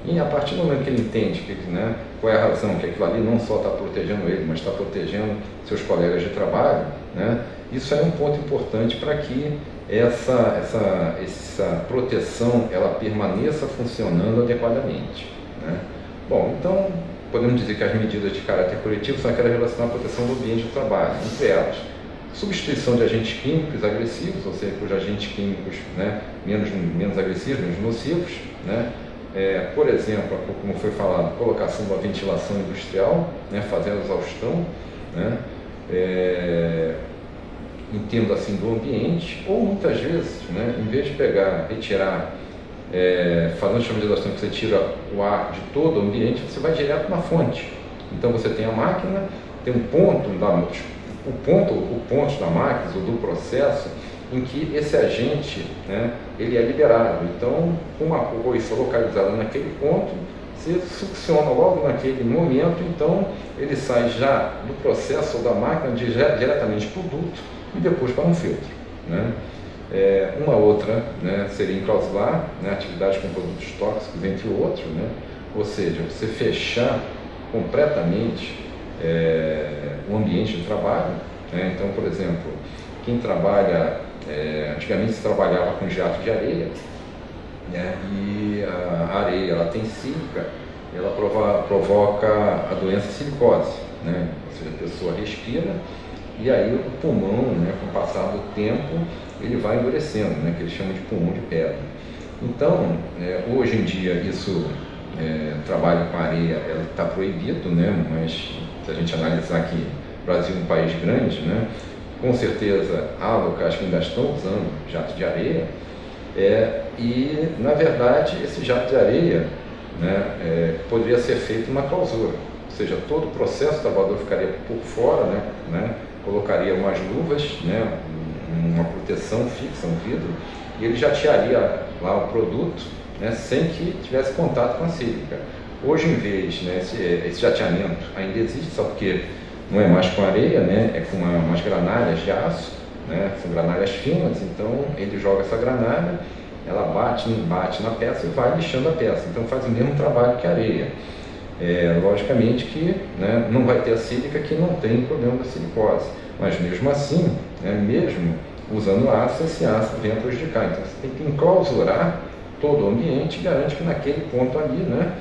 E a partir do momento que ele entende que, né, qual é a razão, que aquilo ali não só está protegendo ele, mas está protegendo seus colegas de trabalho, né, isso é um ponto importante para que essa proteção ela permaneça funcionando adequadamente. Né? Bom, então podemos dizer que as medidas de caráter coletivo são aquelas relacionadas à proteção do ambiente de trabalho, entre elas substituição de agentes químicos agressivos, ou seja, os agentes químicos, né, menos agressivos, menos nocivos, né? Por exemplo, como foi falado, colocação da ventilação industrial, né, fazendo exaustão, né, em termos assim do ambiente, ou muitas vezes, né, em vez de retirar, fazendo chama de exaustão, que você tira o ar de todo o ambiente, você vai direto na fonte. Então você tem a máquina, tem um ponto da máquina ou do processo em que esse agente, né, ele é liberado. Então, uma coisa localizada naquele ponto, você succiona logo naquele momento, então ele sai já do processo ou da máquina diretamente para o duto e depois para um filtro. Né? Uma outra, né, seria enclausular, né, atividades com produtos tóxicos, entre outros, né? Ou seja, você fechar completamente o ambiente de trabalho. Né? Então, por exemplo, quem trabalha, antigamente se trabalhava com jato de areia, né? E a areia ela tem sílica, ela provoca a doença silicose, né? Ou seja, a pessoa respira e aí o pulmão, né, com o passar do tempo, ele vai endurecendo, né, que eles chamam de pulmão de pedra. Então, hoje em dia, trabalho com areia está proibido, né, mas se a gente analisar que o Brasil é um país grande, né, com certeza há locais que ainda estão usando jato de areia, e, na verdade, esse jato de areia, né, poderia ser feito uma clausura, ou seja, todo o processo, o trabalhador ficaria por fora, né, colocaria umas luvas, né, uma proteção fixa, um vidro, e ele jatearia lá o produto, né, sem que tivesse contato com a sílica. Hoje, em vez, né, esse jateamento ainda existe, só porque não é mais com areia, né, é com umas granalhas de aço, né, são granalhas finas, então ele joga essa granalha, ela bate na peça e vai lixando a peça, então faz o mesmo trabalho que a areia. Logicamente que, né, não vai ter a sílica, que não tem problema da silicose, Mas mesmo assim, né, mesmo usando ácido, esse ácido vem a prejudicar. Então você tem que enclausurar todo o ambiente e garante que naquele ponto ali, né,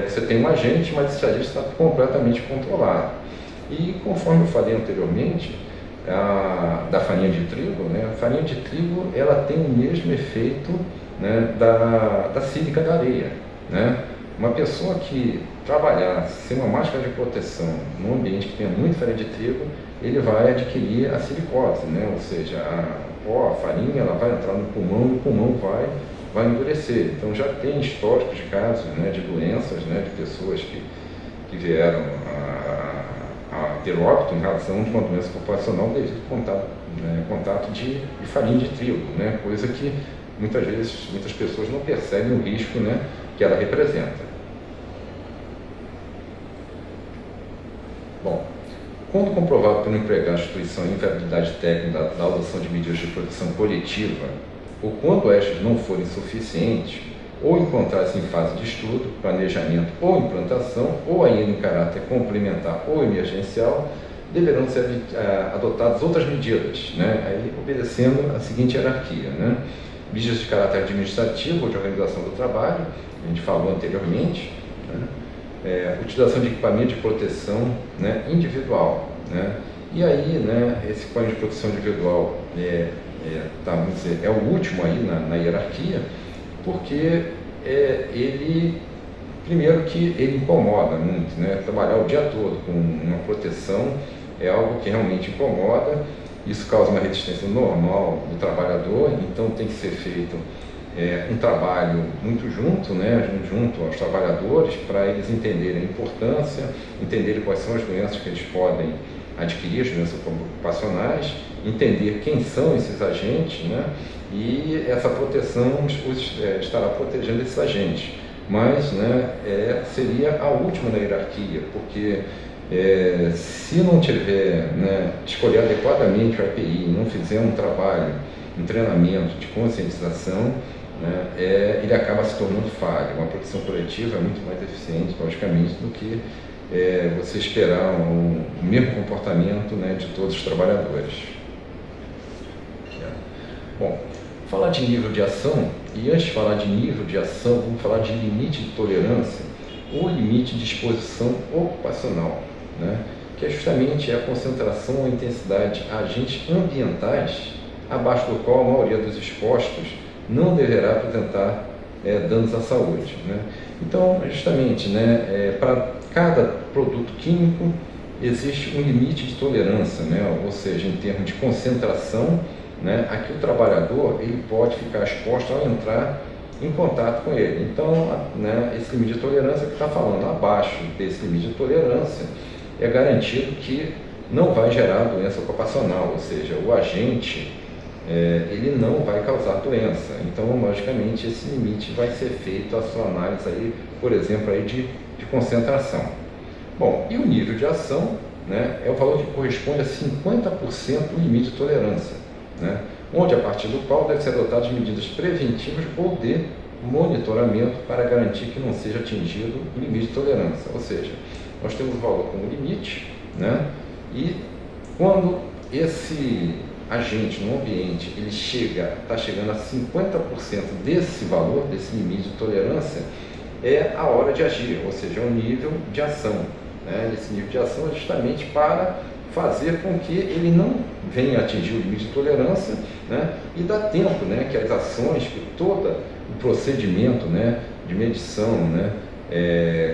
você tem um agente, mas esse agente está completamente controlado. E conforme eu falei anteriormente, da farinha de trigo, né, a farinha de trigo ela tem o mesmo efeito, né, da sílica da areia. Né? Uma pessoa que trabalhar sem uma máscara de proteção num ambiente que tenha muito farinha de trigo, ele vai adquirir a silicose, né? Ou seja, a farinha ela vai entrar no pulmão e o pulmão vai endurecer. Então já tem históricos de casos, né, de doenças, né, de pessoas que vieram a ter óbito em razão de uma doença populacional devido ao contato de farinha de trigo, né? Coisa que muitas vezes muitas pessoas não percebem o risco, né, que ela representa. Bom, quando comprovado pelo empregado da instituição a inviabilidade técnica da adoção de medidas de proteção coletiva, ou quando estas não forem suficientes, ou encontrar-se em fase de estudo, planejamento ou implantação, ou ainda em caráter complementar ou emergencial, deverão ser adotadas outras medidas, né? Aí obedecendo a seguinte hierarquia, né? Medidas de caráter administrativo ou de organização do trabalho, a gente falou anteriormente, né? Utilização de equipamento de proteção, né, individual, né? E aí, né, esse equipamento de proteção individual vamos dizer, é o último aí na hierarquia, porque ele, primeiro que ele incomoda muito, né? Trabalhar o dia todo com uma proteção é algo que realmente incomoda, isso causa uma resistência normal do trabalhador, então tem que ser feito um trabalho muito junto, né, junto aos trabalhadores, para eles entenderem a importância, entenderem quais são as doenças que eles podem adquirir, as doenças ocupacionais, entender quem são esses agentes, né, e essa proteção estará protegendo esses agentes. Mas, né, seria a última na hierarquia, porque se não tiver, né, escolher adequadamente o API, não fizer um trabalho, um treinamento de conscientização, né, ele acaba se tornando falho. Uma proteção coletiva é muito mais eficiente, logicamente, do que você esperar o mesmo comportamento, né, de todos os trabalhadores. Bom, falar de nível de ação, e antes de falar de nível de ação, vamos falar de limite de tolerância ou limite de exposição ocupacional, né, que é justamente a concentração ou intensidade de agentes ambientais abaixo do qual a maioria dos expostos não deverá apresentar danos à saúde, né? Então, justamente, né, para cada produto químico existe um limite de tolerância, né? Ou seja, em termos de concentração, né, aqui o trabalhador ele pode ficar exposto ao entrar em contato com ele. Então, né, esse limite de tolerância que está falando, abaixo desse limite de tolerância é garantido que não vai gerar doença ocupacional, ou seja, o agente ele não vai causar doença. Então, logicamente, esse limite vai ser feito a sua análise aí, por exemplo, aí de concentração. Bom, e o nível de ação, né, é o valor que corresponde a 50% do limite de tolerância, né, onde a partir do qual deve ser adotadas medidas preventivas ou de monitoramento para garantir que não seja atingido o limite de tolerância. Ou seja, nós temos o valor como limite, né, e quando esse agente no ambiente ele está chegando a 50% desse valor, desse limite de tolerância, é a hora de agir, ou seja, é o nível de ação, né? Esse nível de ação é justamente para fazer com que ele não venha atingir o limite de tolerância, né? E dá tempo, né, que as ações, que todo o procedimento, né, de medição, né,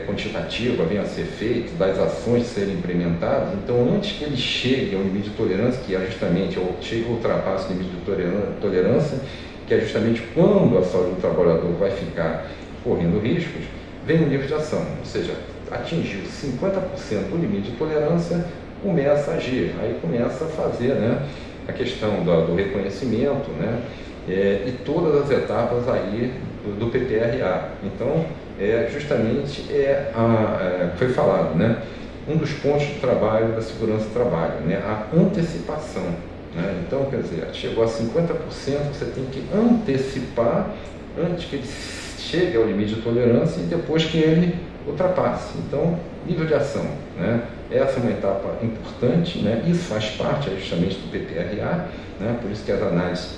quantitativa venha a ser feito, das ações serem implementadas. Então, antes que ele chegue ao limite de tolerância, que é justamente, ou chegue ou ultrapasse o limite de tolerância, que é justamente quando a saúde do trabalhador vai ficar correndo riscos, vem o nível de ação, ou seja, atingiu 50% do limite de tolerância, começa a agir, aí começa a fazer, né, a questão do reconhecimento, né, e todas as etapas aí do PPRA. Então, justamente foi falado, né, um dos pontos do trabalho da segurança do trabalho, né, a antecipação, né? Então, quer dizer, chegou a 50%, você tem que antecipar antes que ele chegue ao limite de tolerância e depois que ele ultrapasse. Então, nível de ação, né? Essa é uma etapa importante, né? Isso faz parte justamente do PPRA, né? Por isso que as análises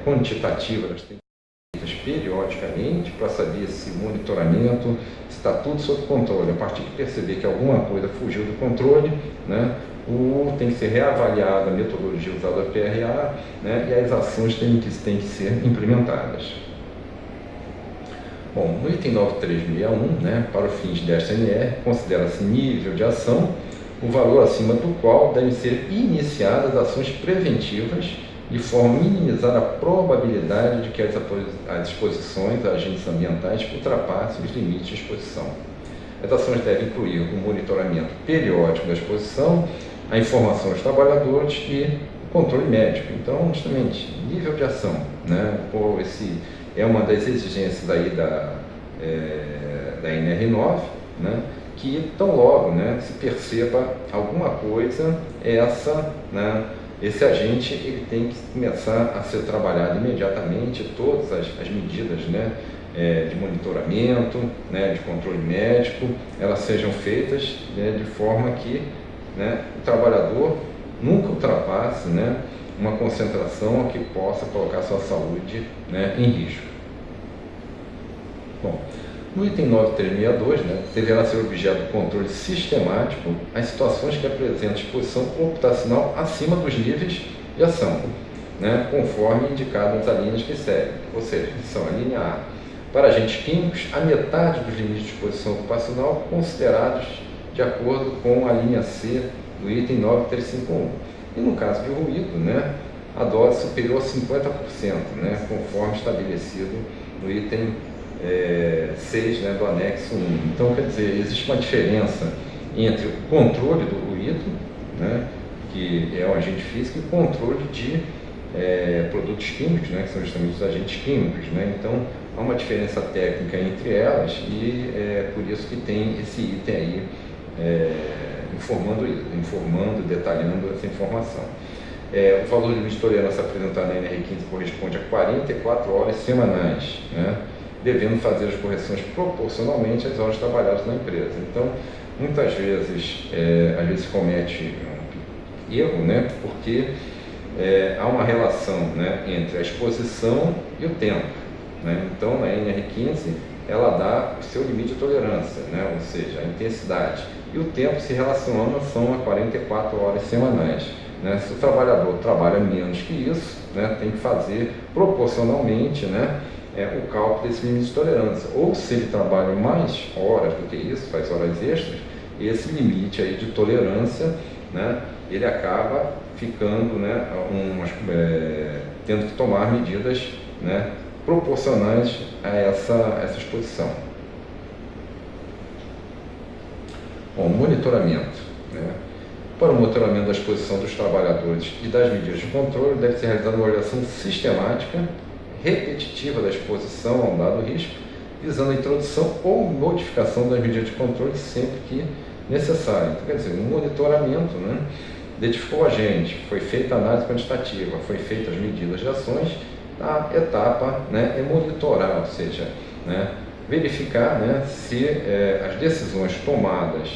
quantitativas elas têm que ser feitas periodicamente para saber se o monitoramento está tudo sob controle. A partir de perceber que alguma coisa fugiu do controle, né? Tem que ser reavaliada a metodologia usada no PRA, né? E as ações têm que ser implementadas. Bom, no item 9361, né, para os fins desta NR, considera-se nível de ação o valor acima do qual devem ser iniciadas ações preventivas de forma a minimizar a probabilidade de que as exposições a agentes ambientais ultrapassem os limites de exposição. As ações devem incluir o monitoramento periódico da exposição, a informação aos trabalhadores e o controle médico. Então, justamente, nível de ação, né, esse é uma das exigências aí da NR9, né, que tão logo, né, se perceba alguma coisa, esse agente ele tem que começar a ser trabalhado imediatamente, todas as medidas, né, de monitoramento, né, de controle médico, elas sejam feitas, né, de forma que, né, o trabalhador nunca ultrapasse, né, uma concentração que possa colocar sua saúde, né, em risco. Bom, no item 9362, né, deverá ser objeto de controle sistemático as situações que apresentam exposição computacional acima dos níveis de ação, né, conforme indicado nas alíneas que seguem. Ou seja, são a linha A. Para agentes químicos, a metade dos limites de exposição ocupacional considerados de acordo com a linha C do item 9351. E no caso de ruído, né, a dose superior a 50%, né, conforme estabelecido no item 6, né, do anexo 1. Então, quer dizer, existe uma diferença entre o controle do ruído, né, que é um agente físico, e o controle de produtos químicos, né, que são justamente os agentes químicos. Né? Então, há uma diferença técnica entre elas e é por isso que tem esse item aí informando, detalhando essa informação. O valor de limite de tolerância apresentado na NR15 corresponde a 44 horas semanais, né, devendo fazer as correções proporcionalmente às horas trabalhadas na empresa. Então, muitas vezes, às vezes comete um erro, né, porque há uma relação, né, entre a exposição e o tempo. Né? Então, na NR15, ela dá o seu limite de tolerância, né, ou seja, a intensidade. E o tempo se relaciona são a 44 horas semanais. Né? Se o trabalhador trabalha menos que isso, né, tem que fazer proporcionalmente, né, o cálculo desse limite de tolerância. Ou se ele trabalha mais horas do que isso, faz horas extras, esse limite aí de tolerância, né, ele acaba ficando, né, tendo que tomar medidas, né, proporcionais a essa exposição. Bom, monitoramento. Né? Para o monitoramento da exposição dos trabalhadores e das medidas de controle, deve ser realizada uma avaliação sistemática, repetitiva da exposição a um dado risco, visando a introdução ou modificação das medidas de controle sempre que necessário. Então, quer dizer, um monitoramento, né, identificou o agente, foi feita a análise quantitativa, foi feitas as medidas de ações, a etapa, né, é monitorar, ou seja, né, verificar, né, se as decisões tomadas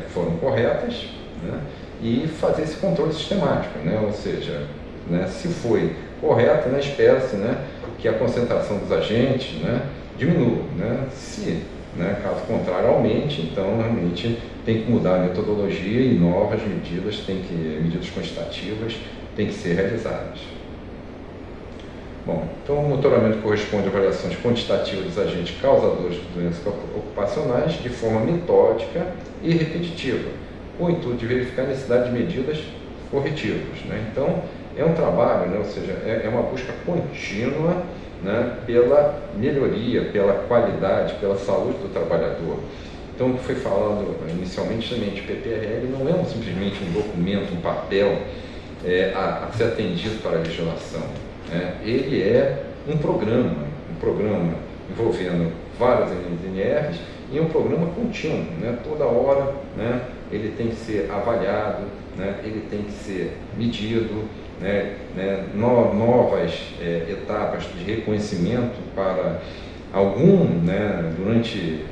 foram corretas, né, e fazer esse controle sistemático, né, ou seja, né, se foi correto, né, espera-se, né, que a concentração dos agentes, né, diminua. Né, se, né, caso contrário, aumente, então realmente tem que mudar a metodologia e novas medidas, medidas quantitativas têm que ser realizadas. Bom, então o monitoramento corresponde a avaliações quantitativas dos agentes causadores de doenças ocupacionais de forma metódica e repetitiva, com o intuito de verificar a necessidade de medidas corretivas. Né? Então, é um trabalho, né? Ou seja, é uma busca contínua, né, pela melhoria, pela qualidade, pela saúde do trabalhador. Então, o que foi falado inicialmente também de PPRL não é simplesmente um documento, um papel a ser atendido para a legislação. Né? Ele é um programa envolvendo várias NRs e um programa contínuo. Né? Toda hora, né, ele tem que ser avaliado, né, ele tem que ser medido, novas etapas de reconhecimento para durante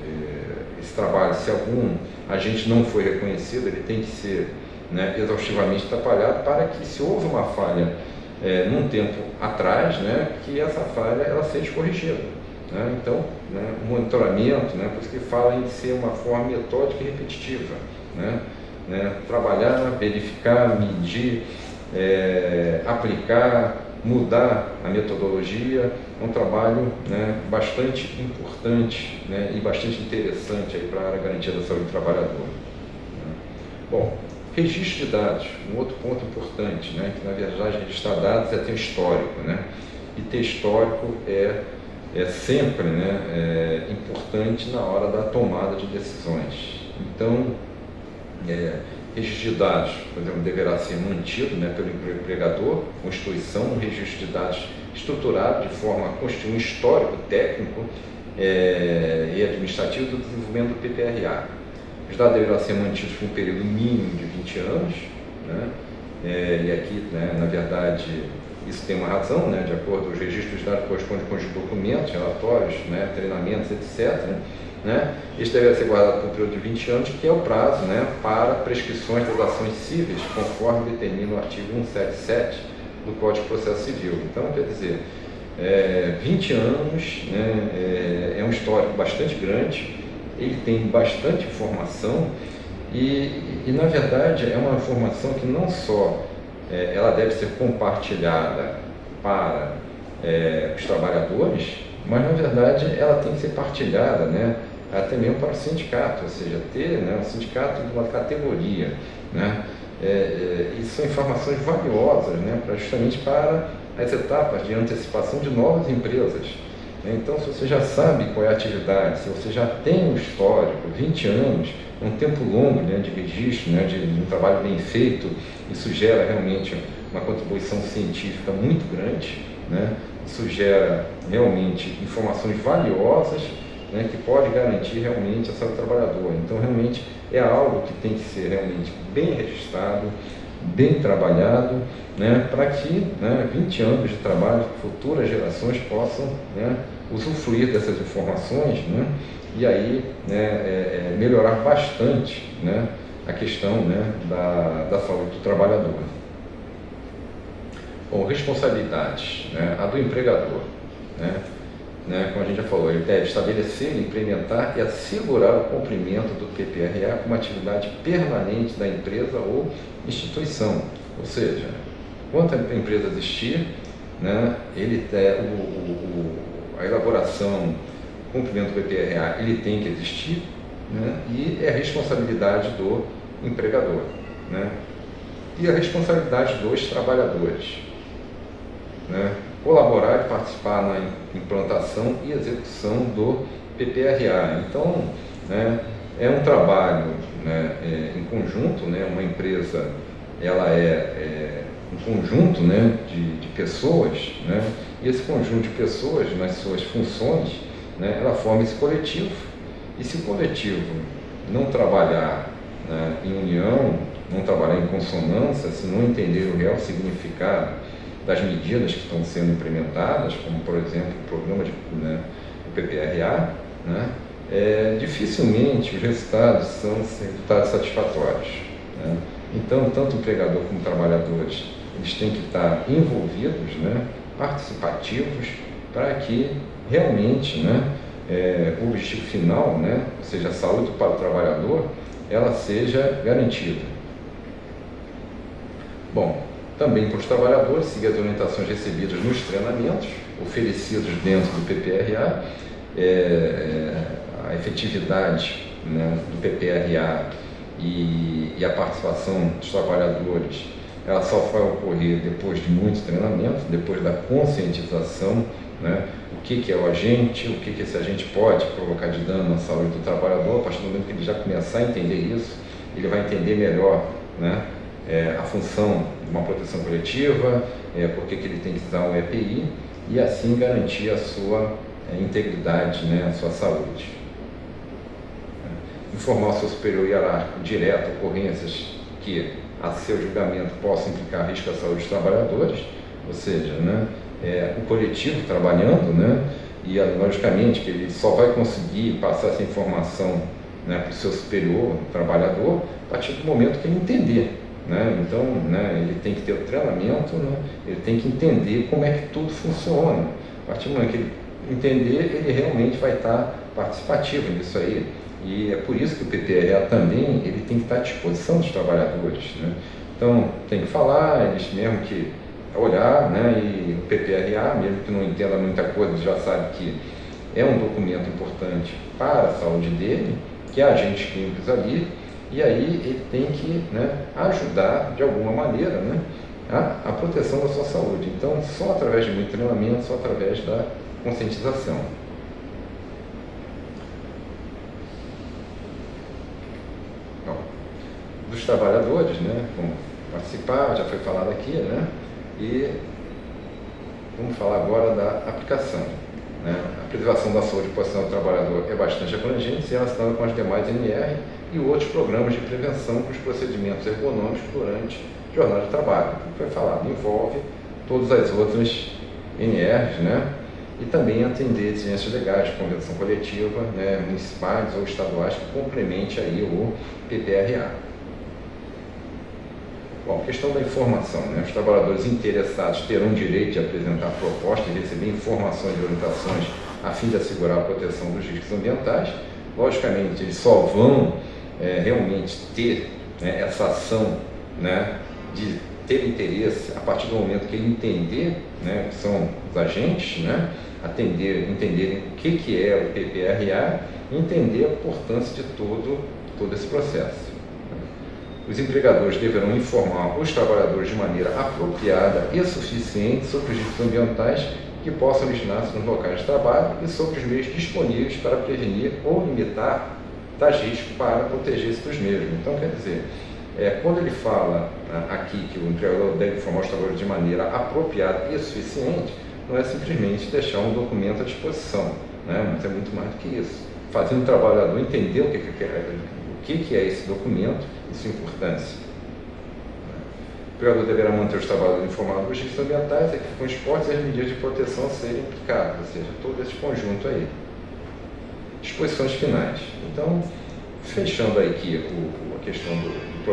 esse trabalho, se algum agente não foi reconhecido, ele tem que ser, né, exaustivamente trabalhado para que, se houve uma falha num tempo atrás, né, que essa falha ela seja corrigida. Né? Então, né, o monitoramento, né, por isso que fala em ser uma forma metódica e repetitiva. Né? Trabalhar, verificar, medir, aplicar, mudar a metodologia, é um trabalho, né, bastante importante, né, e bastante interessante para a garantia da saúde do trabalhador. Né? Bom, registro de dados, um outro ponto importante, né, que na verdade registrar dados é ter histórico, né, e ter histórico é sempre, né, importante na hora da tomada de decisões. Então, registro de dados, por exemplo, deverá ser mantido, né, pelo empregador, constituição, um registro de dados estruturado de forma a constituir um histórico técnico e administrativo do desenvolvimento do PPRA. Os dados deverão ser mantidos por um período mínimo de 20 anos, né, e aqui, né, na verdade, isso tem uma razão, né, de acordo com os registros de dados correspondem com os documentos, relatórios, né, treinamentos, etc., né? Isso deve ser guardado por um período de 20 anos, que é o prazo, né, para prescrições das ações cíveis, conforme determina o artigo 177 do Código de Processo Civil. Então, quer dizer, 20 anos, né, é um histórico bastante grande, ele tem bastante informação e na verdade, é uma informação que não só ela deve ser compartilhada para os trabalhadores, mas na verdade ela tem que ser partilhada, né, até mesmo para o sindicato, ou seja, ter, né, um sindicato de uma categoria, né, e são informações valiosas, né, justamente para as etapas de antecipação de novas empresas. Então, se você já sabe qual é a atividade, se você já tem um histórico, 20 anos, é um tempo longo, né, de registro, né, de um trabalho bem feito, isso gera realmente uma contribuição científica muito grande, né, isso gera realmente informações valiosas, né, que pode garantir realmente a saúde do trabalhador. Então, realmente é algo que tem que ser realmente bem registrado, bem trabalhado, né, para que, né, 20 anos de trabalho, futuras gerações possam, né, usufruir dessas informações, né, e aí, né, melhorar bastante, né, a questão, né, da saúde do trabalhador. Bom, responsabilidades, né, a do empregador, como a gente já falou, ele deve estabelecer, implementar e assegurar o cumprimento do PPRA como atividade permanente da empresa ou instituição. Ou seja, enquanto a empresa existir, né, a elaboração, o cumprimento do PPRA, ele tem que existir, né, e é responsabilidade do empregador, né, e a responsabilidade dos trabalhadores, né, colaborar e participar na implantação e execução do PPRA. Então, né, é um trabalho, né, em conjunto, né, uma empresa ela é um conjunto, né, de pessoas, né, e esse conjunto de pessoas, nas suas funções, né, ela forma esse coletivo, e se o coletivo não trabalhar, né, em união, não trabalhar em consonância, se não entender o real significado das medidas que estão sendo implementadas, como por exemplo o programa do PPRA, né, dificilmente os resultados são resultados satisfatórios, né? Então, tanto o empregador como trabalhadores, eles têm que estar envolvidos, né, participativos, para que realmente, né, o objetivo final, né, ou seja, a saúde para o trabalhador, ela seja garantida. Bom, também para os trabalhadores, seguir as orientações recebidas nos treinamentos oferecidos dentro do PPRA, a efetividade, né, do PPRA e a participação dos trabalhadores, ela só vai ocorrer depois de muitos treinamentos, depois da conscientização, né, o que é o agente, o que esse agente pode provocar de dano na saúde do trabalhador. A partir do momento que ele já começar a entender isso, ele vai entender melhor, né, a função de uma proteção coletiva, por que ele tem que usar o EPI, e assim garantir a sua integridade, né, a sua saúde. Informar o seu superior hierárquico direto ocorrências que, a seu julgamento, possam implicar risco à saúde dos trabalhadores, ou seja, né, o coletivo trabalhando, né, e logicamente que ele só vai conseguir passar essa informação né, para o seu superior, o trabalhador, a partir do momento que ele entender. Né? Então, né, ele tem que ter o treinamento, né? Ele tem que entender como é que tudo funciona. A partir do momento que ele entender, ele realmente vai estar participativo nisso aí. E é por isso que o PPRA também ele tem que estar à disposição dos trabalhadores. Né? Então, tem que falar, eles mesmo que olhar, né? E o PPRA, mesmo que não entenda muita coisa, já sabe que é um documento importante para a saúde dele, que há agentes químicos ali, e aí ele tem que, né, ajudar de alguma maneira, né, a proteção da sua saúde. Então, só através de muito treinamento, só através da conscientização. Bom, dos trabalhadores, né, como participar, já foi falado aqui, né, e vamos falar agora da aplicação. Né? A preservação da saúde e proteção do trabalhador é bastante abrangente, se relacionada com as demais NR e outros programas de prevenção com os procedimentos ergonômicos durante a jornada de trabalho. Como foi falado, envolve todas as outras NRs, né? E também atender exigências legais de convenção coletiva, né, municipais ou estaduais que complemente aí o PPRA. Bom, questão da informação, né? Os trabalhadores interessados terão direito de apresentar propostas e receber informações e orientações a fim de assegurar a proteção dos riscos ambientais. Logicamente, eles só vão realmente ter, né, essa ação, né, de ter interesse a partir do momento que ele entender, né, que são os agentes, né, entenderem o que é o PPRA e entender a importância de todo esse processo. Os empregadores deverão informar os trabalhadores de maneira apropriada e suficiente sobre os riscos ambientais que possam originar-se nos locais de trabalho e sobre os meios disponíveis para prevenir ou limitar tais riscos para proteger-se dos mesmos. Então, quer dizer, quando ele fala aqui que o empregador deve informar os trabalhadores de maneira apropriada e suficiente, não é simplesmente deixar um documento à disposição, né? Mas é muito mais do que isso. Fazendo o trabalhador entender o que é esse documento e sua importância. O empregador deverá manter os trabalhadores informados dos riscos ambientais, que ficam expostos às medidas de proteção a serem aplicadas, ou seja, todo esse conjunto aí. Disposições finais. Então, fechando aqui a questão do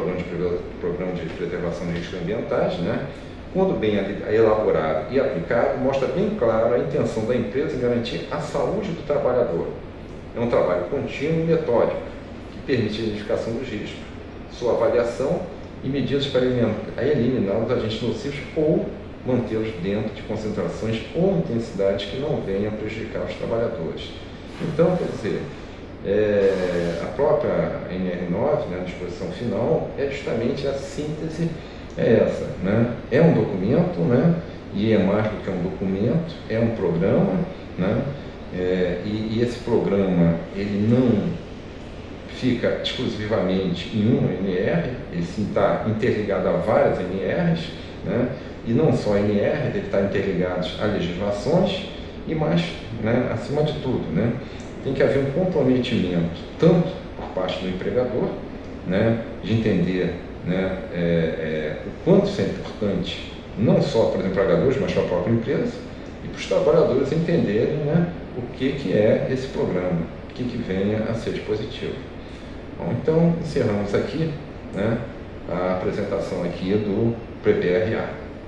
programa de preservação de riscos ambientais, né? Quando bem elaborado e aplicado, mostra bem claro a intenção da empresa em garantir a saúde do trabalhador. É um trabalho contínuo e metódico, que permite a identificação dos riscos, sua avaliação e medidas para eliminar os agentes nocivos ou mantê-los dentro de concentrações ou intensidades que não venham a prejudicar os trabalhadores. Então, quer dizer, a própria NR9, né, a disposição final, é justamente a síntese essa, né? É um documento, né? E é mais do que um documento, é um programa, né? E esse programa, ele não fica exclusivamente em uma NR, ele sim está interligado a várias NRs, né? E não só NR, ele está interligado a legislações e mais, né, acima de tudo, né, tem que haver um comprometimento tanto por parte do empregador, né, de entender, né, o quanto isso é importante, não só para os empregadores, mas para a própria empresa, e para os trabalhadores entenderem, né, o que é esse programa, o que venha a ser de positivo. Bom, então, encerramos aqui, né, a apresentação aqui do PPRA.